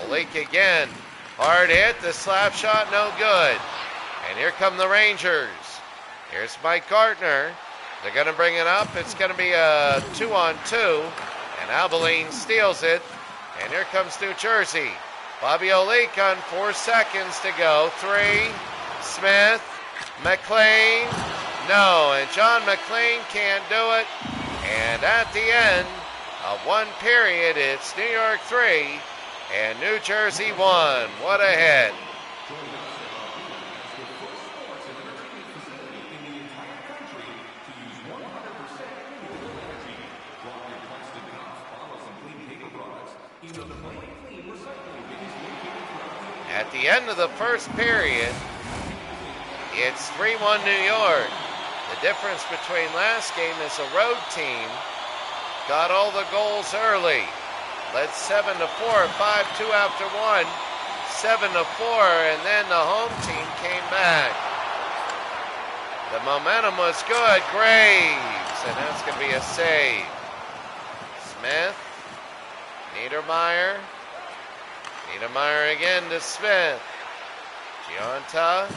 Olik again. Hard hit, the slap shot, no good. And here come the Rangers. Here's Mike Gartner. They're going to bring it up. It's going to be a 2-on-2. And Abilene steals it. And here comes New Jersey. Bobby Olik on 4 seconds to go. 3. Smith. McLean. No. And John McLean can't do it. And at the end of one period, it's New York 3 and New Jersey 1. What a hit. At the end of the first period, it's 3-1 New York. The difference between last game is a road team got all the goals early. Led 7-4, 5-2 after 1, 7-4, and then the home team came back. The momentum was good. Graves, and that's going to be a save. Smith, Niedermeyer. Niedermeyer again to Smith. Gianta,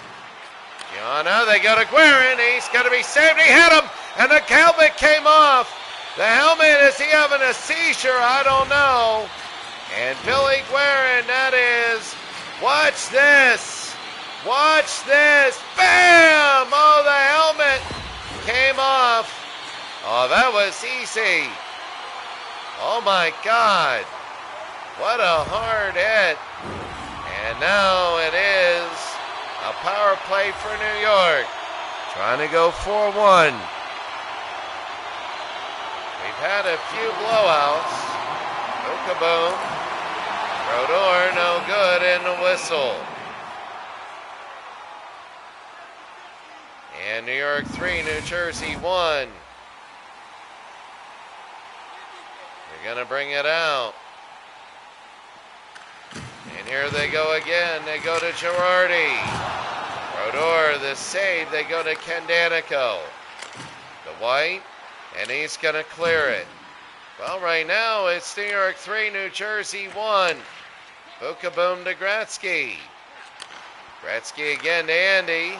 they go to Guerin. He's going to be saved. He hit him, and the helmet came off. The helmet, is he having a seizure? I don't know. And Billy Guerin, that is, watch this. Watch this. Bam! Oh, the helmet came off. Oh, that was easy. Oh, my God. What a hard hit. And now it is a power play for New York. Trying to go 4-1. We've had a few blowouts. Okaboom. Brodeur, no good, and the whistle. And New York 3, New Jersey 1. They're going to bring it out. And here they go again. They go to Girardi. Brodeur, the save. They go to Candanico. The White. And he's going to clear it. Well, right now, it's New York 3, New Jersey 1. Bukaboom to Gretzky. Gretzky again to Andy.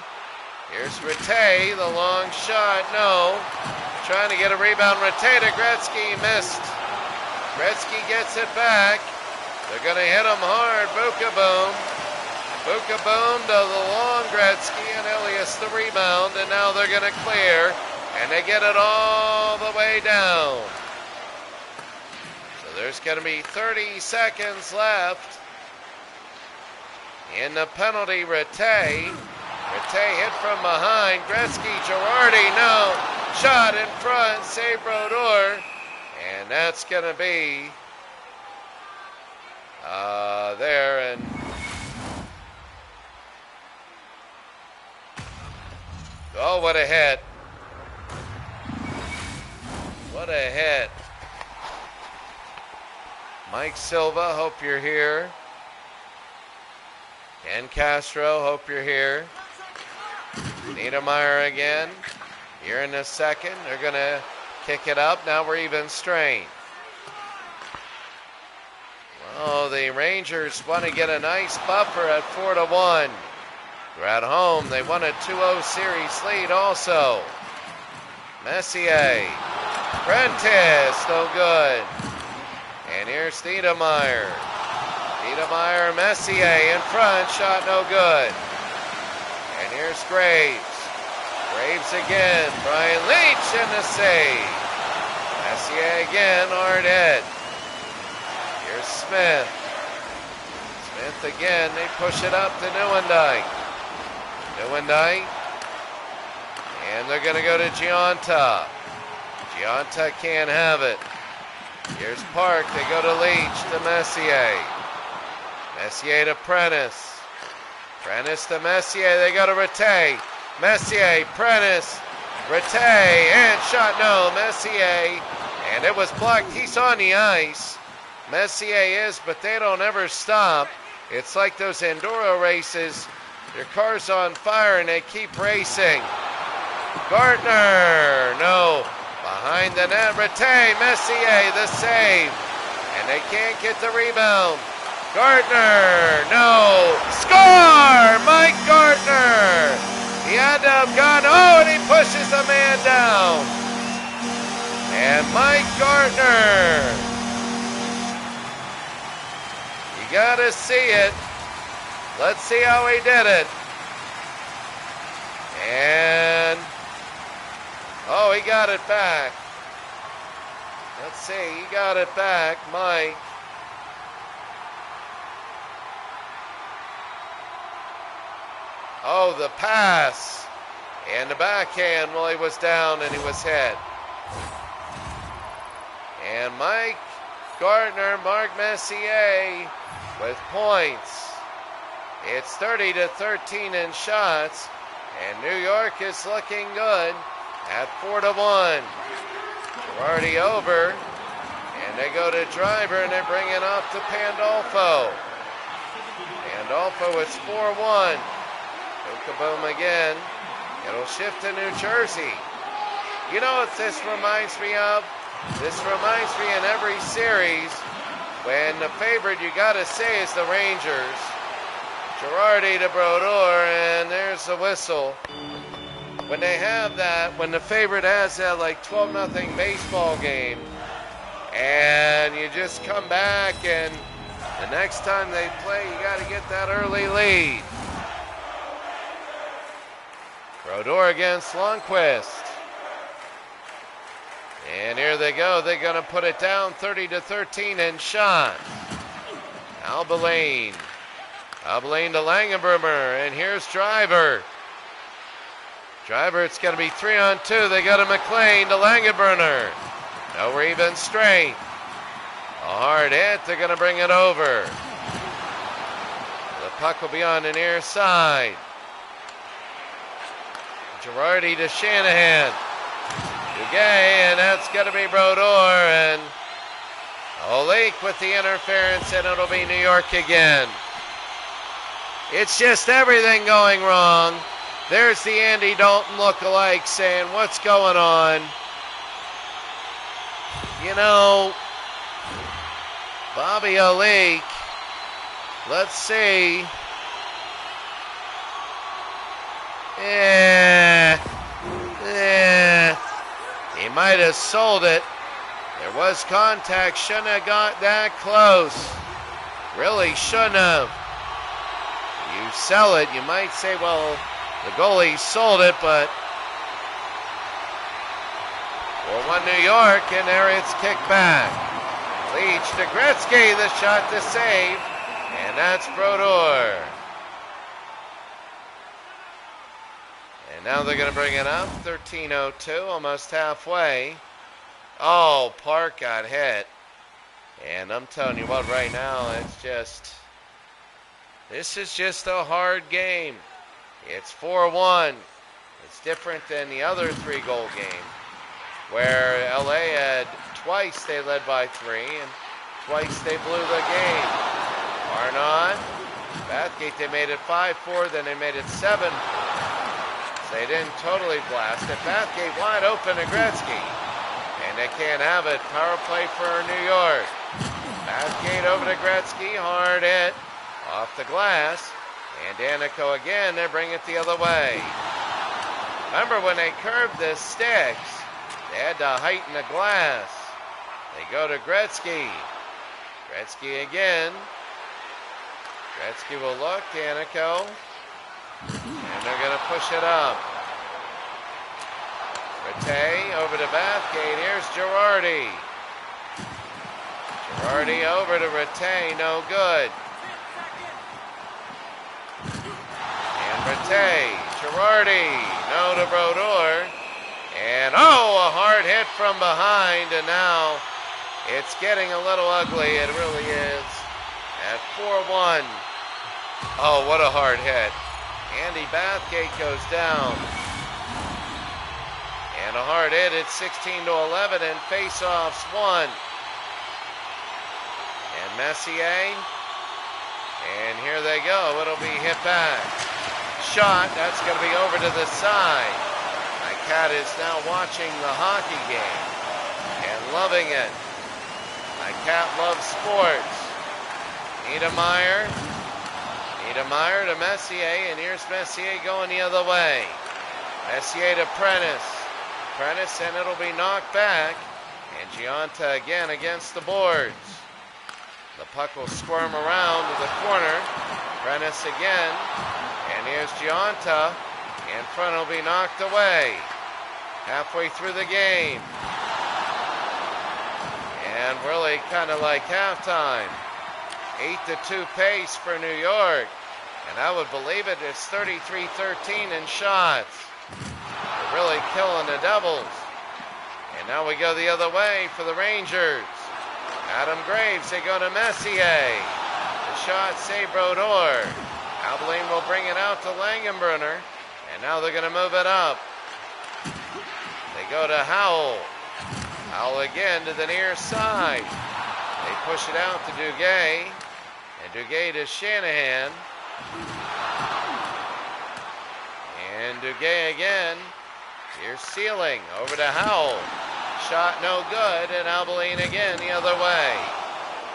Here's Rattay, the long shot, no. Trying to get a rebound, Rattay to Gretzky, missed. Gretzky gets it back. They're going to hit him hard, Bukaboom. Bukaboom to the long Gretzky, and Elias the rebound, and now they're going to clear. And they get it all the way down. So there's going to be 30 seconds left. In the penalty, Rattay. Rattay hit from behind. Gretzky, Girardi, no. Shot in front, save Brodeur. And that's going to be there. And oh, what a hit. What a hit. Mike Silva, hope you're here. Ken Castro, hope you're here. Niedermeyer again. Here in the second. They're going to kick it up. Now we're even strength. Oh, the Rangers want to get a nice buffer at 4-1. They're at home. They won a 2-0 series lead also. Messier. Prentice, no good. And here's Steedemeyer. Steedemeyer, Messier in front, shot no good. And here's Graves. Graves again, Brian Leach in the save. Messier again, hard hit. Here's Smith. Smith again, they push it up to Neuendijk. Neuendijk. And they're going to go to Giunta. Giunta can't have it. Here's Park, they go to Leach, to Messier. Messier to Prentice. Prentice to Messier, they go to Rattay. Messier, Prentice, Rattay, and shot no, Messier. And it was blocked, he's on the ice. Messier is, but they don't ever stop. It's like those enduro races. Their car's on fire and they keep racing. Gardner, no. Behind the net, Rattay, Messier, the save. And they can't get the rebound. Gardner, no. Score! Mike Gardner. He had to have gone, oh, and he pushes a man down. And Mike Gardner. You gotta see it. Let's see how he did it. And oh, he got it back. Let's see, he got it back, Mike. Oh, the pass. And the backhand while he was down and he was hit. And Mike Gardner, Mark Messier with points. It's 30-13 in shots. And New York is looking good at 4-1. Girardi over, and they go to Driver, and they bring it up to Pandolfo. Pandolfo, it's 4-1. Kaboom again. It'll shift to New Jersey. You know what this reminds me of? This reminds me in every series when the favorite you got to say is the Rangers. Girardi to Brodeur, and there's the whistle. When they have that, when the favorite has that like 12-0 baseball game, and you just come back, and the next time they play, you got to get that early lead. Brodeur against Lundqvist. And here they go. They're going to put it down 30-13 in shots. Albelane. Albelane to Langenbrummer, and here's Driver. Driver, it's going to be 3-on-2. They go to McLean to Langenbrunner. No even strength. A hard hit. They're going to bring it over. The puck will be on the near side. Girardi to Shanahan. Duguay, and that's going to be Brodeur. And Olik with the interference, and it'll be New York again. It's just everything going wrong. There's the Andy Dalton look-alike saying, what's going on? You know, Bobby Olik, let's see. He might have sold it. There was contact. Shouldn't have got that close. Really shouldn't have. You sell it, you might say, well, the goalie sold it, but 4-1 New York, and there it's kicked back. Leach to Gretzky, the shot to save, and that's Brodeur. And now they're going to bring it up, 13:02, almost halfway. Oh, Park got hit. And I'm telling you what, right now, this is just a hard game. It's 4-1. It's different than the other 3-goal game, where LA had twice they led by 3, and twice they blew the game. Arnott, Bathgate, they made it 5-4, then they made it 7. So they didn't totally blast it. Bathgate wide open to Gretzky, and they can't have it. Power play for New York. Bathgate over to Gretzky, hard hit, off the glass. And Danico again, they bring it the other way. Remember when they curved the sticks, they had to heighten the glass. They go to Gretzky. Gretzky again. Gretzky will look, Danico. And they're going to push it up. Rattay over to Bathgate. Here's Girardi. Girardi over to Rattay. No good. And Rattay. Girardi. No to Brodeur. And a hard hit from behind. And now it's getting a little ugly. It really is. At 4-1. Oh, what a hard hit. Andy Bathgate goes down. And a hard hit at 16-11 and face-offs 1. And Messier. And here they go. It'll be hit back. Shot. That's going to be over to the side. My cat is now watching the hockey game and loving it. My cat loves sports. Niedermeyer. Niedermeyer to Messier, and here's Messier going the other way. Messier to Prentice. Prentice, and it'll be knocked back. And Gionta again against the boards. The puck will squirm around to the corner. Prentice again. And here's Gionta. In front will be knocked away. Halfway through the game. And really kind of like halftime. 8-2 pace for New York. And I would believe it, it's 33-13 in shots. They're really killing the Devils. And now we go the other way for the Rangers. Adam Graves, they go to Messier. The shot, save Brodeur. Abilene will bring it out to Langenbrunner. And now they're going to move it up. They go to Howell. Howell again to the near side. They push it out to Duguay. And Duguay to Shanahan. And Duguay again. Here's Sealing over to Howell. Shot no good, and Abilene again the other way.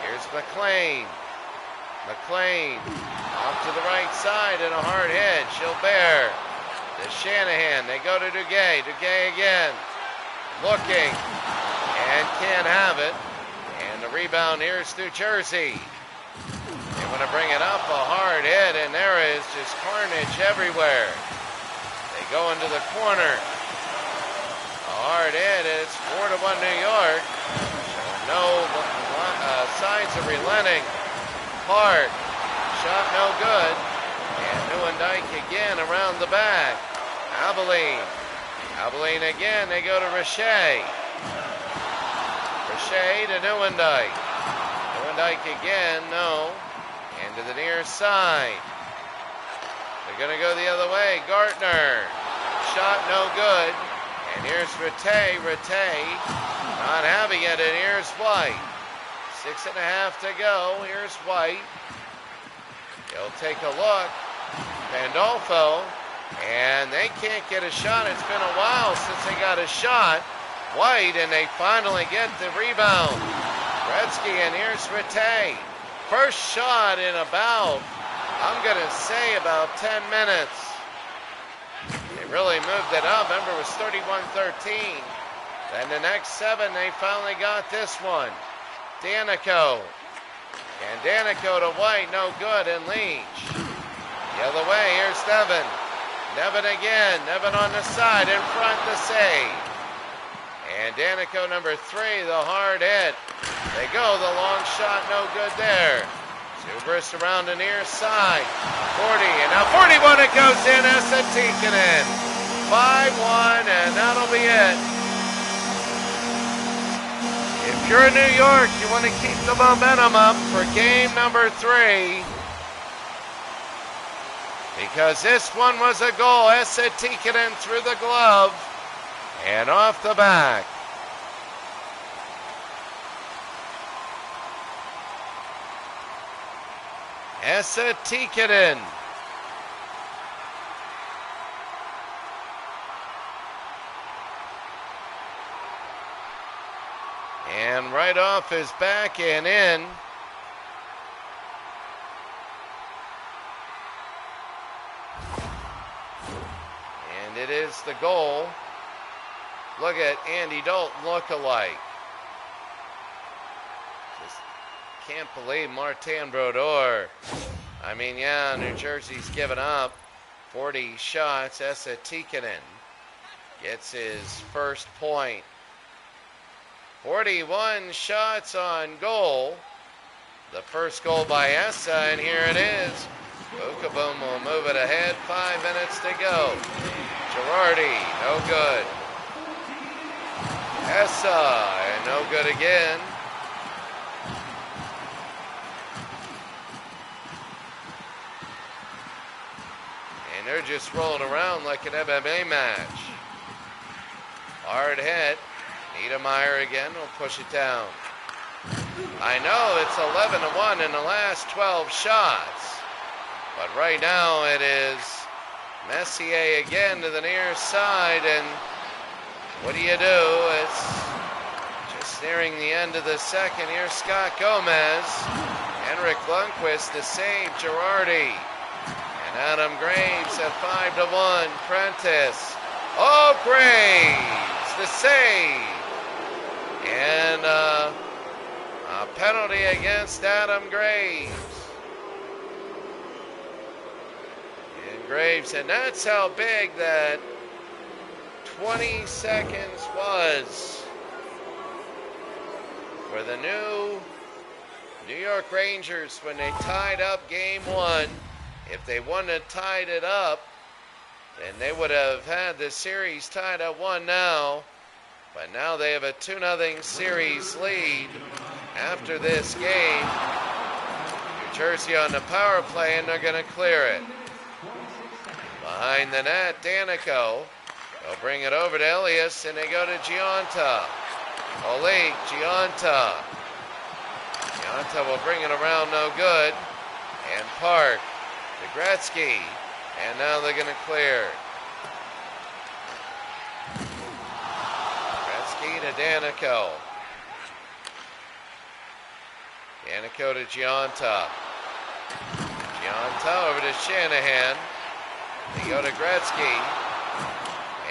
Here's McLean. McLean off to the right side and a hard hit. Gilbert to Shanahan. They go to Duguay. Duguay again. Looking and can't have it. And the rebound here is New Jersey. They want to bring it up, a hard hit, and there is just carnage everywhere. They go into the corner. A hard hit, it's 4-1 New York. No signs of relenting. Hart, shot no good. And Newendike again around the back. Abilene. Abilene again, they go to Richer. Richer to Newendike. Newendike again, no. And to the near side. They're going to go the other way. Gartner. Shot no good. And here's Rattay. Rattay not having it. And here's White. 6.5 to go. Here's White. He'll take a look. Pandolfo. And they can't get a shot. It's been a while since they got a shot. White, and they finally get the rebound. Gretzky, and here's Rattay. First shot in about, I'm going to say about 10 minutes. They really moved it up. Remember, it was 31-13. Then the next 7, they finally got this one. Danico. And Danico to White, no good, and Leach. The other way, here's Nevin. Nevin again. Nevin on the side, in front, the save. And Danico, number 3, the hard hit. They go, the long shot, no good there. Zubrus around the near side. 40, and now 41, it goes in. Esa Tikkanen. 5-1, and that'll be it. If you're in New York, you want to keep the momentum up for game number 3. Because this one was a goal. Esa Tikkanen through the glove. And off the back. Esa Tikkanen. And right off his back and in. And it is the goal. Look at Andy Dalton look-alike. Just can't believe Martin Brodeur. I mean, yeah, New Jersey's given up 40 shots. Esa Tikkanen gets his first point. 41 shots on goal. The first goal by Esa, and here it is. Bukaboom will move it ahead. 5 minutes to go. Girardi, no good. Esa, and no good again. And they're just rolling around like an MMA match. Hard hit. Niedermeyer again will push it down. I know it's 11-1 in the last 12 shots. But right now it is Messier again to the near side. And what do? It's just nearing the end of the second. Here's Scott Gomez. Henrik Lundqvist to save Girardi. And Adam Graves at 5-1. Prentice. Oh, Graves, the save. And a penalty against Adam Graves. And Graves, and that's how big that 20 seconds was for the New York Rangers when they tied up Game 1. If they wouldn't have tied it up, then they would have had the series tied at 1 now. But now they have a 2-0 series lead after this game. New Jersey on the power play, and they're going to clear it. Behind the net, Danico. They'll bring it over to Elias, and they go to Gionta. Oleg, Gionta. Gionta will bring it around, no good. And Park to Gretzky. And now they're going to clear. Gretzky to Danico. Danico to Gionta. Gionta over to Shanahan. They go to Gretzky.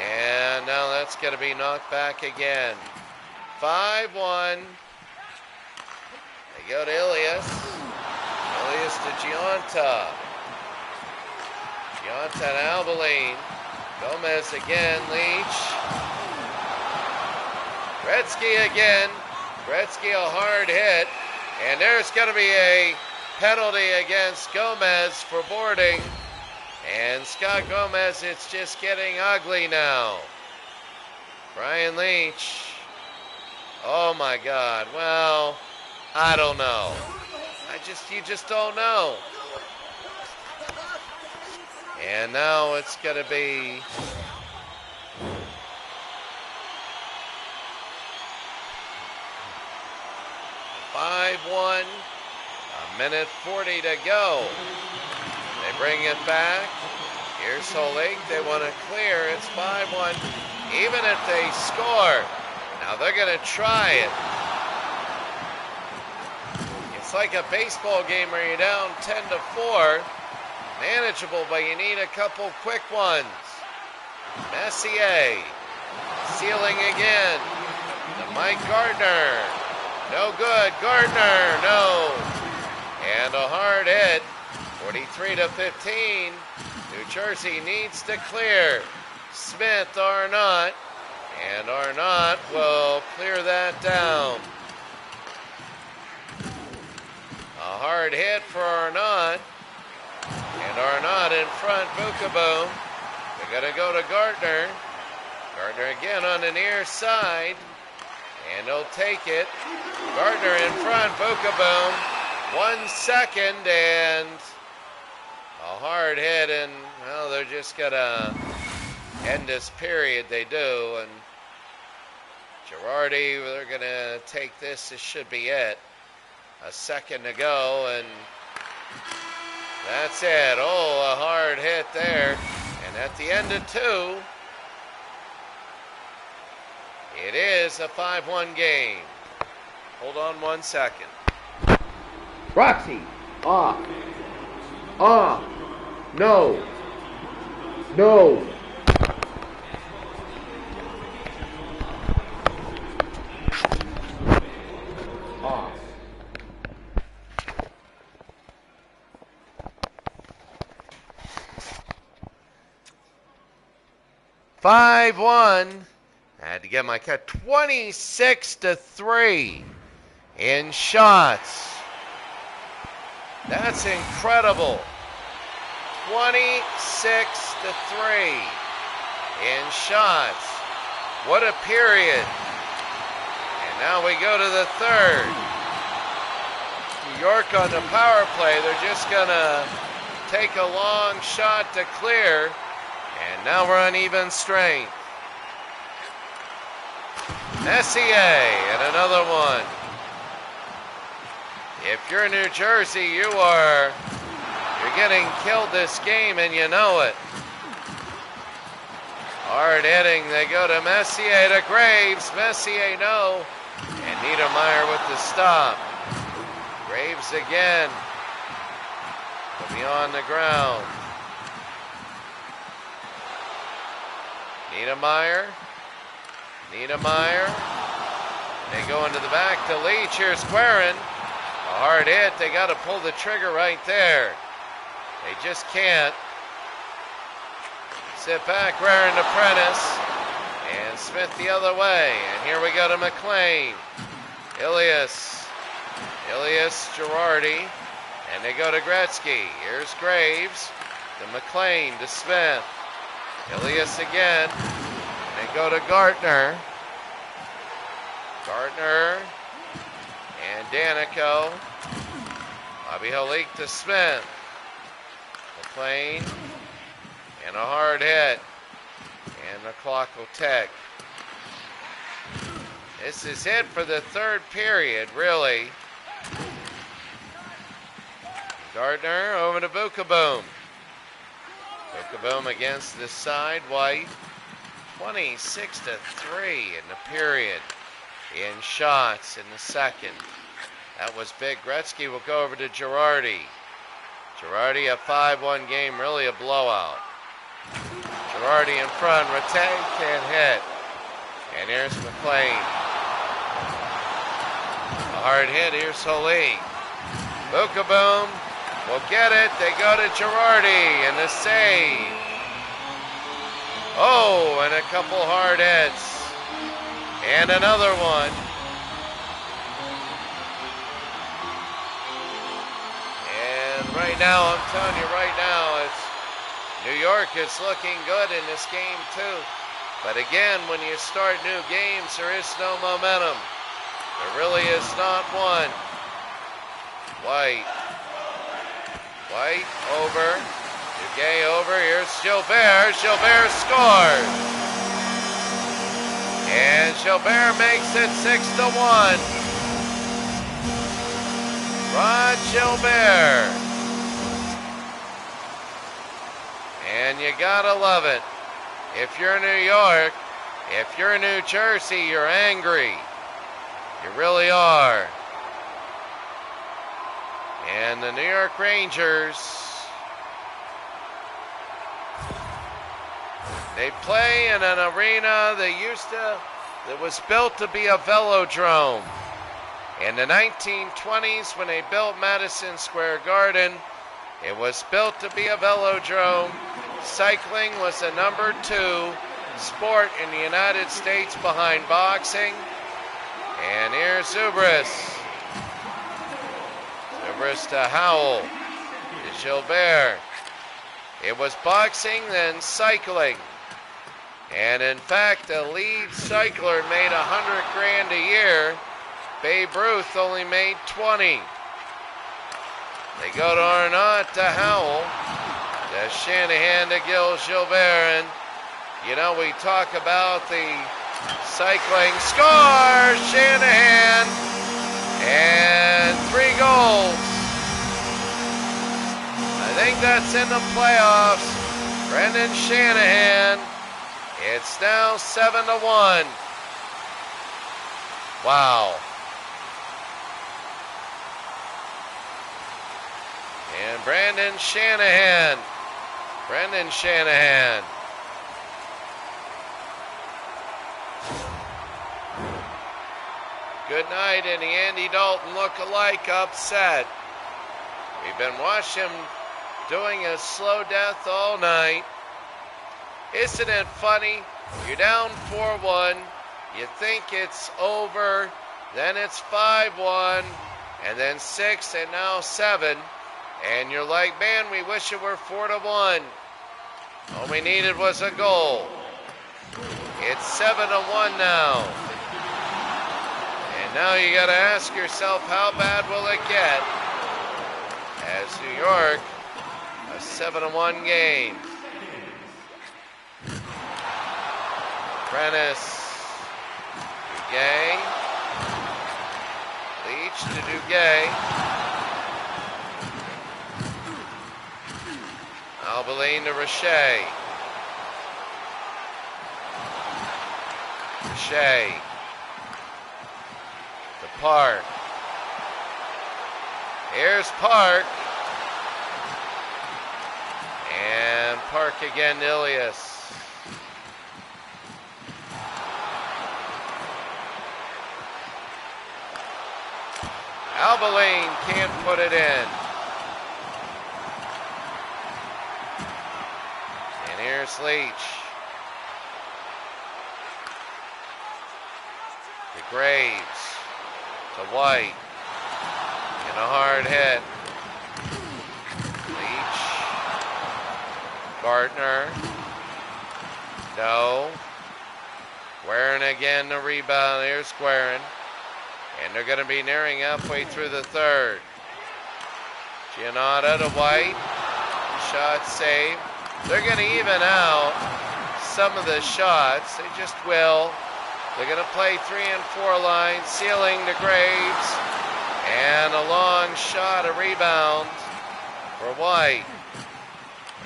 And now that's going to be knocked back again. 5-1. They go to Ilias. Ilias to Gionta. Gionta to Albaline. Gomez again. Leach. Gretzky again. Gretzky a hard hit. And there's going to be a penalty against Gomez for boarding. And Scott Gomez, it's just getting ugly now. Brian Leach. Oh my God. Well, I don't know. You just don't know. And now it's going to be (5-1). A minute 40 to go. They bring it back. Here's Holik. They want to clear. It's 5-1. Even if they score, now they're going to try it. It's like a baseball game where you're down 10-4. Manageable, but you need a couple quick ones. Messier. Sealing again. To Mike Gardner. No good. Gardner. No. And a hard hit. 43-15. New Jersey needs to clear. Smith, Arnott. And Arnott will clear that down. A hard hit for Arnott. And Arnott in front, Bukaboom. They're going to go to Gardner. Gardner again on the near side. And they'll take it. Gardner in front, Bukaboom. 1 second, and a hard hit, and, well, they're just going to end this period. They do, and Girardi, they're going to take this. This should be it. A second to go, and that's it. Oh, a hard hit there. And at the end of 2, it is a 5-1 game. Hold on 1 second.
Roxy, off. Off. No. No. Off.
5-1. I had to get my cut. 26-3 in shots. That's incredible. 26-3 in shots. What a period. And now we go to the third. New York on the power play. They're just going to take a long shot to clear. And now we're on even strength. Messier and another one. If you're New Jersey, you're getting killed this game and you know it. Hard hitting, they go to Messier, to Graves. Messier, no. And Niedermeyer with the stop. Graves again. Will be on the ground. Niedermeyer. They go into the back to Leach. Here's Querin. A hard hit. They got to pull the trigger right there. They just can't. Sit back, Raren to Prentice. And Smith the other way. And here we go to McLean. Ilias, Girardi. And they go to Gretzky. Here's Graves. To McLean, to Smith. Ilias again. And they go to Gartner. And Danico. Bobby Holik to Smith. McLean. And a hard hit. And the clock will tick. This is it for the third period, really. Gardner over to Bukaboom. Bukaboom against the side, White. 26-3 in the period. In shots in the second. That was big. Gretzky will go over to Girardi. Girardi, a 5-1 game, really a blowout. Girardi in front. Rattay can't hit. And here's McLean. A hard hit. Here's Holik. Bukaboom will get it. They go to Girardi and the save. Oh, and a couple hard hits. And another one. And right now, I'm telling you right now, it's New York is looking good in this game too. But again, when you start new games, there is no momentum. There really is not one. White over. Duguay over. Here's Gilbert. Gilbert scores. And Gilbert makes it 6-1. Rod Gilbert. And you gotta love it. If you're New York, if you're New Jersey, you're angry. You really are. And the New York Rangers, they play in an arena that was built to be a velodrome. In the 1920s, when they built Madison Square Garden, it was built to be a velodrome. Cycling was the number 2 sport in the United States behind boxing. And here's Zubris. Zubris to Howell. To Gilbert. It was boxing, then cycling. And in fact, the lead cycler made $100,000 a year. Babe Ruth only made 20. They go to Arnott to Howell. To Shanahan to Gilbert. And, you know, we talk about the cycling. Score! Shanahan! And 3 goals. I think that's in the playoffs. Brendan Shanahan. It's now 7-1. Wow. And Brendan Shanahan. Good night, and the Andy Dalton look-alike upset. We've been watching him doing a slow death all night. Isn't it funny? You're down 4-1. You think it's over. Then it's 5-1. And then 6 and now 7. And you're like, man, we wish it were 4-1. All we needed was a goal. It's 7-1 now. And now you got to ask yourself, how bad will it get? As New York, a 7-1 game. Prentice, Duguay, Leach to Duguay, Albaline to Richey, Richey, to Park, here's Park, and Park again to Ilias. Albaline can't put it in. And here's Leach. To Graves. To White. And a hard hit. Leach. Gartner. No. Guerin again to rebound. Here's Guerin. And they're going to be nearing halfway through the third. Giannotta to White. Shot saved. They're going to even out some of the shots. They just will. They're going to play 3 and 4 lines. Ceiling to Graves. And a long shot, a rebound for White.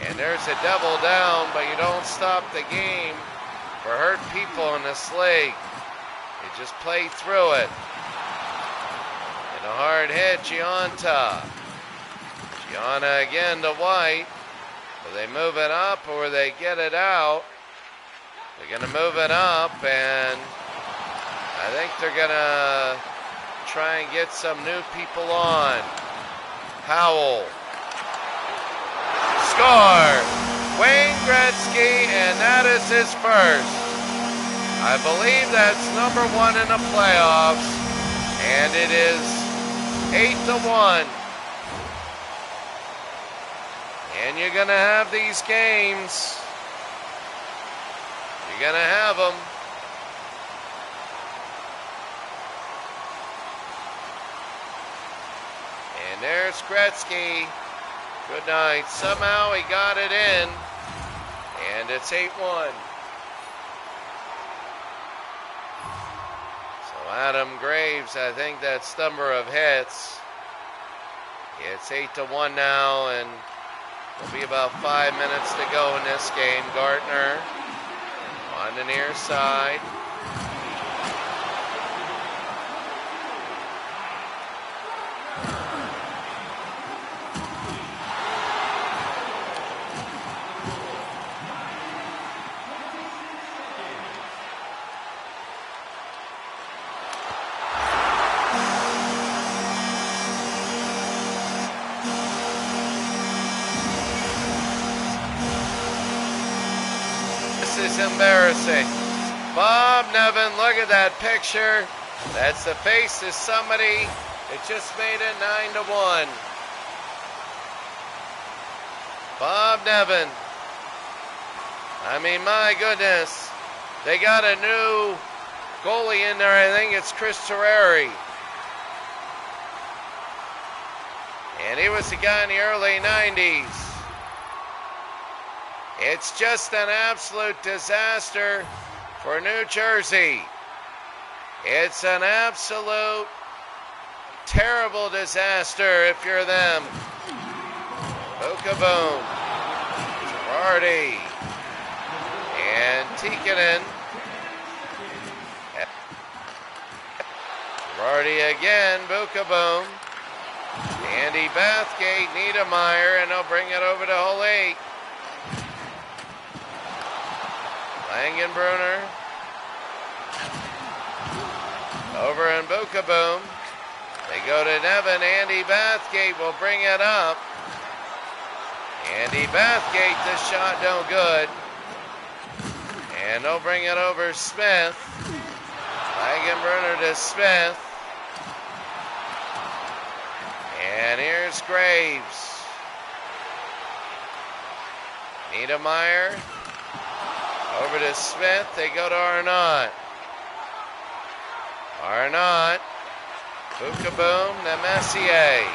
And there's a double down, but you don't stop the game for hurt people in this league. You just play through it. A hard hit, Gianta. Gianna again to White. Will they move it up or will they get it out? They're going to move it up, and I think they're going to try and get some new people on. Howell. Score! Wayne Gretzky, and that is his first. I believe that's number 1 in the playoffs, and it is 8-1. And you're going to have these games. You're going to have them. And there's Gretzky. Good night. Somehow he got it in. And it's 8-1. Adam Graves, I think that's number of hits. It's 8-1 now, and there'll be about 5 minutes to go in this game. Gartner on the near side. This is embarrassing. Bob Nevin, look at that picture. That's the face of somebody that just made it 9-1. Bob Nevin. I mean, my goodness. They got a new goalie in there. I think it's Chris Terreri. And he was the guy in the early 90s. It's just an absolute disaster for New Jersey. It's an absolute terrible disaster if you're them. Boom. Girardi. And Tikkanen. Girardi again. Boom. Andy Bathgate, Niedermeyer, and they'll bring it over to hole 8. Langenbrunner. Over in Boom. They go to Nevin. Andy Bathgate will bring it up. Andy Bathgate, this shot no good. And they'll bring it over Smith. Langenbrunner to Smith. And here's Graves. Niedermeyer. Over to Smith. They go to Arnott. Arnott. Bukaboom to Messier.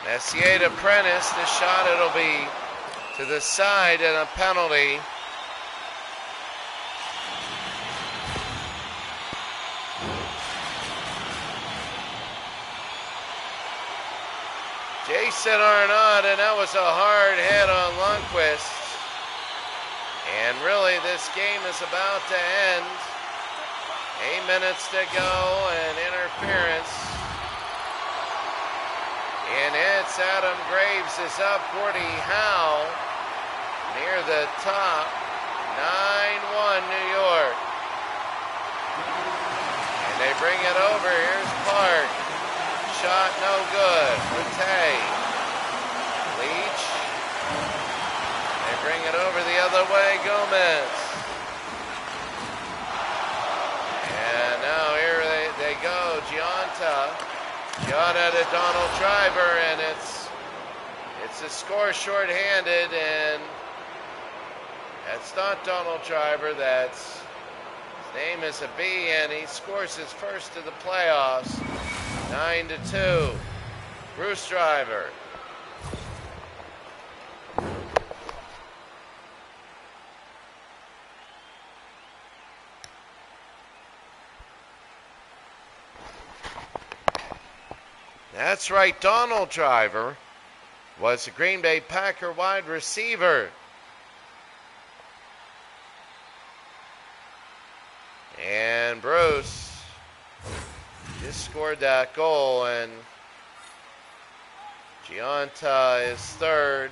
Messier to Prentice. The shot, it'll be to the side and a penalty. Jason Arnott, and that was a hard hit on Lundqvist. And really, this game is about to end. 8 minutes to go, and interference. And it's Adam Graves is up. Gordie Howe near the top. 9-1 New York. And they bring it over. Here's Park. Shot no good. Rattay. Leach. They bring it over the other way. Gomez. And now here they go. Gionta. Gionta to Donald Driver, and it's a score shorthanded, and that's not Donald Driver. His name is a B, and he scores his first of the playoffs. 9-2. Bruce Driver. That's right, Donald Driver was a Green Bay Packer wide receiver. And Bruce just scored that goal, and Gionta is third.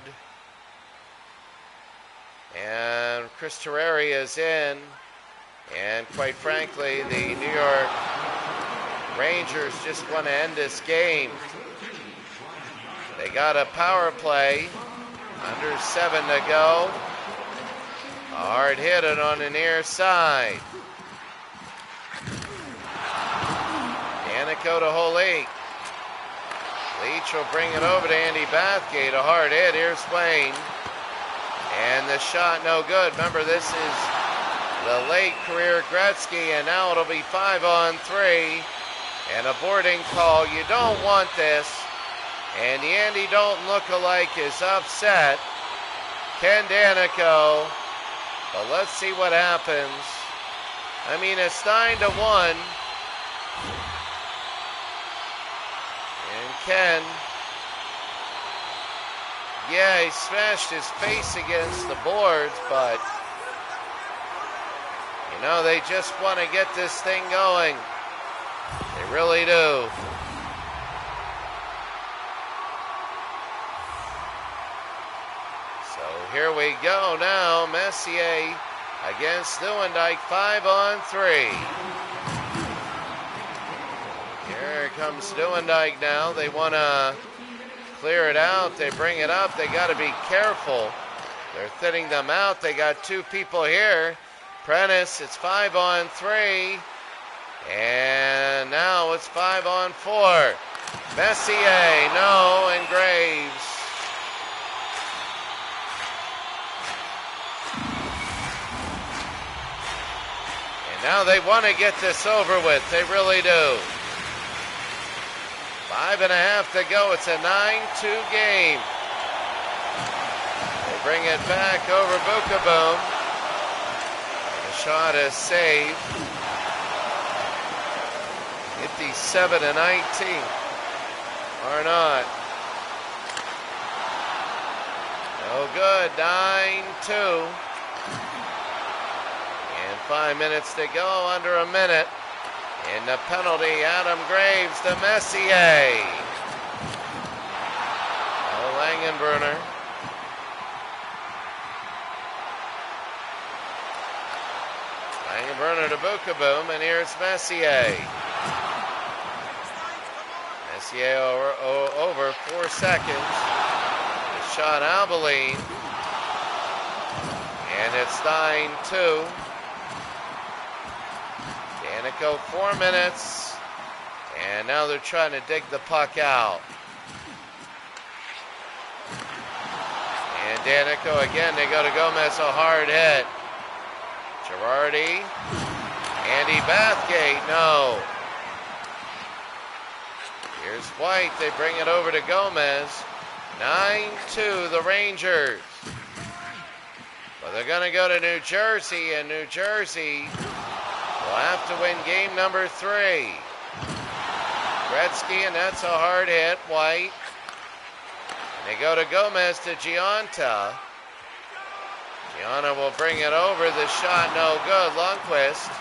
And Chris Terreri is in. And quite frankly, the New York Rangers just want to end this game. They got a power play. Under 7 to go. A hard hit it on the near side. Danico to Holik. Leach will bring it over to Andy Bathgate. A hard hit. Here's Wayne. And the shot no good. Remember, this is the late career Gretzky, and now it'll be 5-on-3. And a boarding call. You don't want this. And the Andy Dalton lookalike is upset. Ken Danico. But let's see what happens. I mean, it's 9-1. And Ken, yeah, he smashed his face against the boards, but you know, they just want to get this thing going. They really do. So here we go now. Messier against Nieuwendyk, 5-on-3. Here comes Nieuwendyk now. They want to clear it out. They bring it up. They got to be careful. They're thinning them out. They got two people here. Prentice, it's 5-on-3. And now it's 5-on-4. Messier, no, and Graves. And now they want to get this over with. They really do. 5.5 to go. It's a 9-2 game. They bring it back over Bukaboom. The shot is saved. 57-19. Arnott. No good. 9-2. And 5 minutes to go. Under a minute. In the penalty, Adam Graves to Messier. Oh, Langenbrunner. Langenbrunner to Bukaboom, and here's Messier. Messier over 4 seconds. The shot Abilene. And it's 9-2. Danico 4 minutes. And now they're trying to dig the puck out. And Danico again, they go to Gomez, a hard hit. Girardi. Andy Bathgate, no. Here's White, they bring it over to Gomez. 9-2, the Rangers. But they're going to go to New Jersey, and New Jersey will have to win game number 3. Gretzky, and that's a hard hit, White. And they go to Gomez to Giunta. Giunta will bring it over, the shot no good, Lundqvist.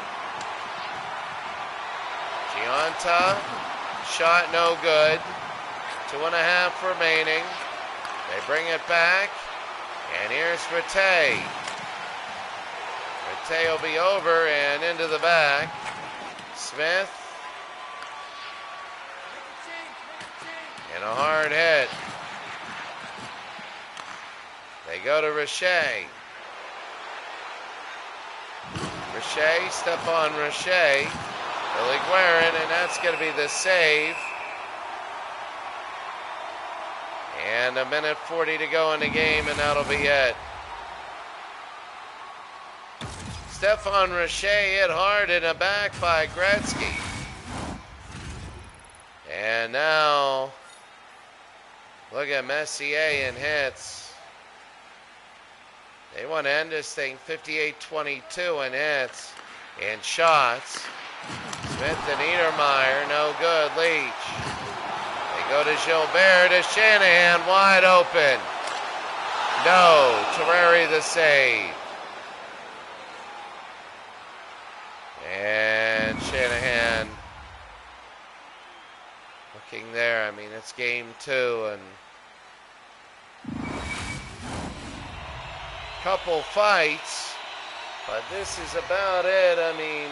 Giunta, shot no good. 2.5 remaining. They bring it back. And here's Rattay. Rattay will be over and into the back. Smith. And a hard hit. They go to Richer. Richer, Stephane Richer. Billy Guerin, and that's going to be the save. And 1:40 to go in the game, and that'll be it. Stephane Richer hit hard in the back by Gretzky. And now, look at Messier in hits. They want to end this thing 58-22 in hits and shots. Smith and Niedermeyer, no good. Leach. They go to Gilbert, to Shanahan, wide open. No, Terreri the save. And Shanahan looking there. I mean, it's game 2 and couple fights, but this is about it. I mean,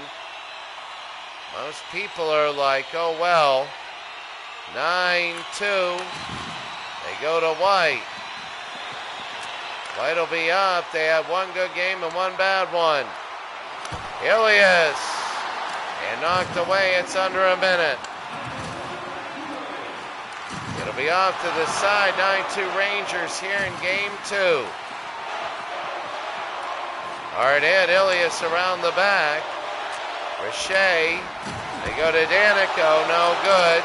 most people are like, oh well, 9-2. They go to White. White will be up. They have one good game and one bad one. Ilias. And knocked away. It's under a minute. It'll be off to the side. 9-2 Rangers here in game 2. Hard hit, Ilias around the back. Richer, they go to Danico, no good.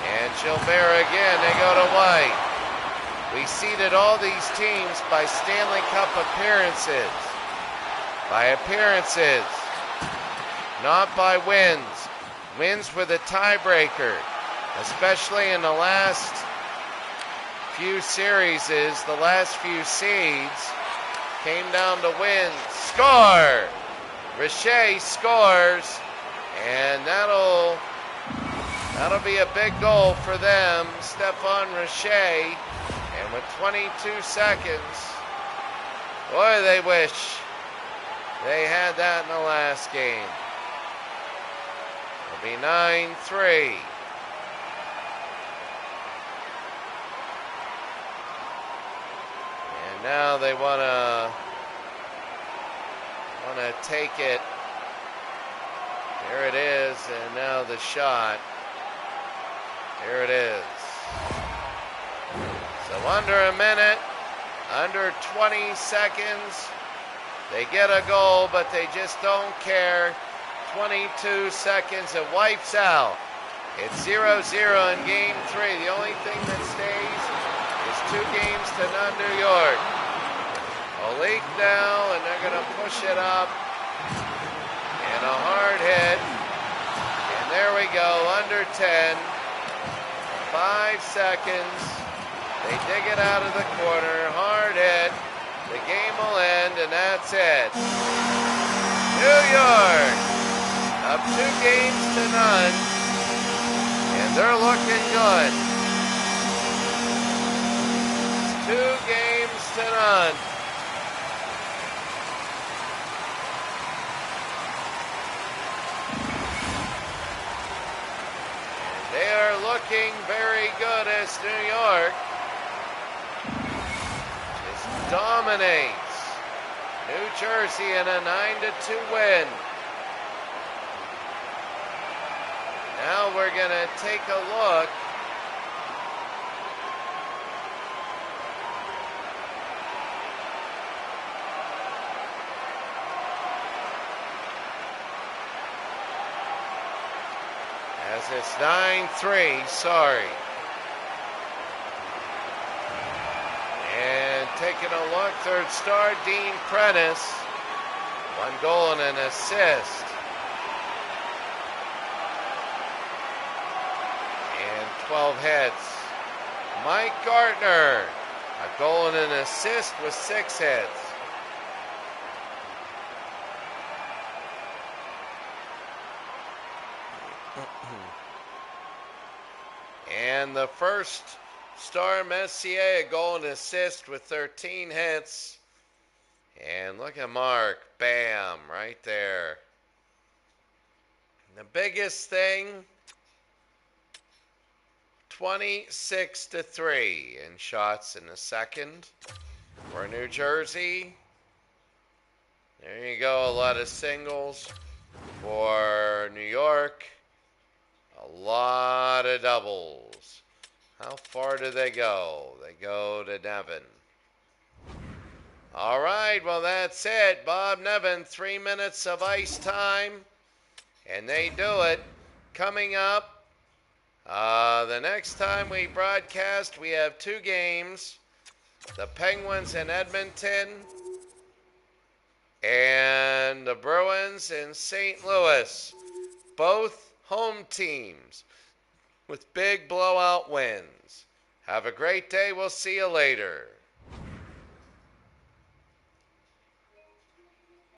And Gilbert again, they go to White. We seeded all these teams by Stanley Cup appearances. By appearances, not by wins. Wins were the tiebreaker, especially in the last few series, the last few seeds. Came down to win. Score! Richer scores, and that'll be a big goal for them. Stephane Richer, and with 22 seconds, boy, they wish they had that in the last game. It'll be 9-3. Now they want to take it. There it is, and now the shot. Here it is. So under a minute, under 20 seconds, they get a goal, but they just don't care. 22 seconds, it wipes out. It's 0-0 in game 3. The only thing that stays is 2 games to none, New York. A leak now, and they're going to push it up. And a hard hit. And there we go, under 10. 5 seconds. They dig it out of the corner. Hard hit. The game will end, and that's it. New York up 2 games to none. And they're looking good. 2 games to none. They are looking very good as New York. dominates New Jersey in a 9-2 win. Now we're going to take a look as it's 9-3, sorry. And taking a look, third star, Dean Prentice. 1 goal and an assist. And 12 hits. Mike Gartner, a goal and an assist with 6 hits. And the first star, Messier, a goal and assist with 13 hits. And look at Mark, bam, right there. The biggest thing, 26-3 in shots in the second for New Jersey. There you go, a lot of singles for New York. A lot of doubles. How far do they go? They go to Nevin. All right, well, that's it. Bob Nevin, 3 minutes of ice time. And they do it. Coming up, the next time we broadcast, we have 2 games. The Penguins in Edmonton and the Bruins in St. Louis. Both home teams with big blowout wins. Have a great day. We'll see you later.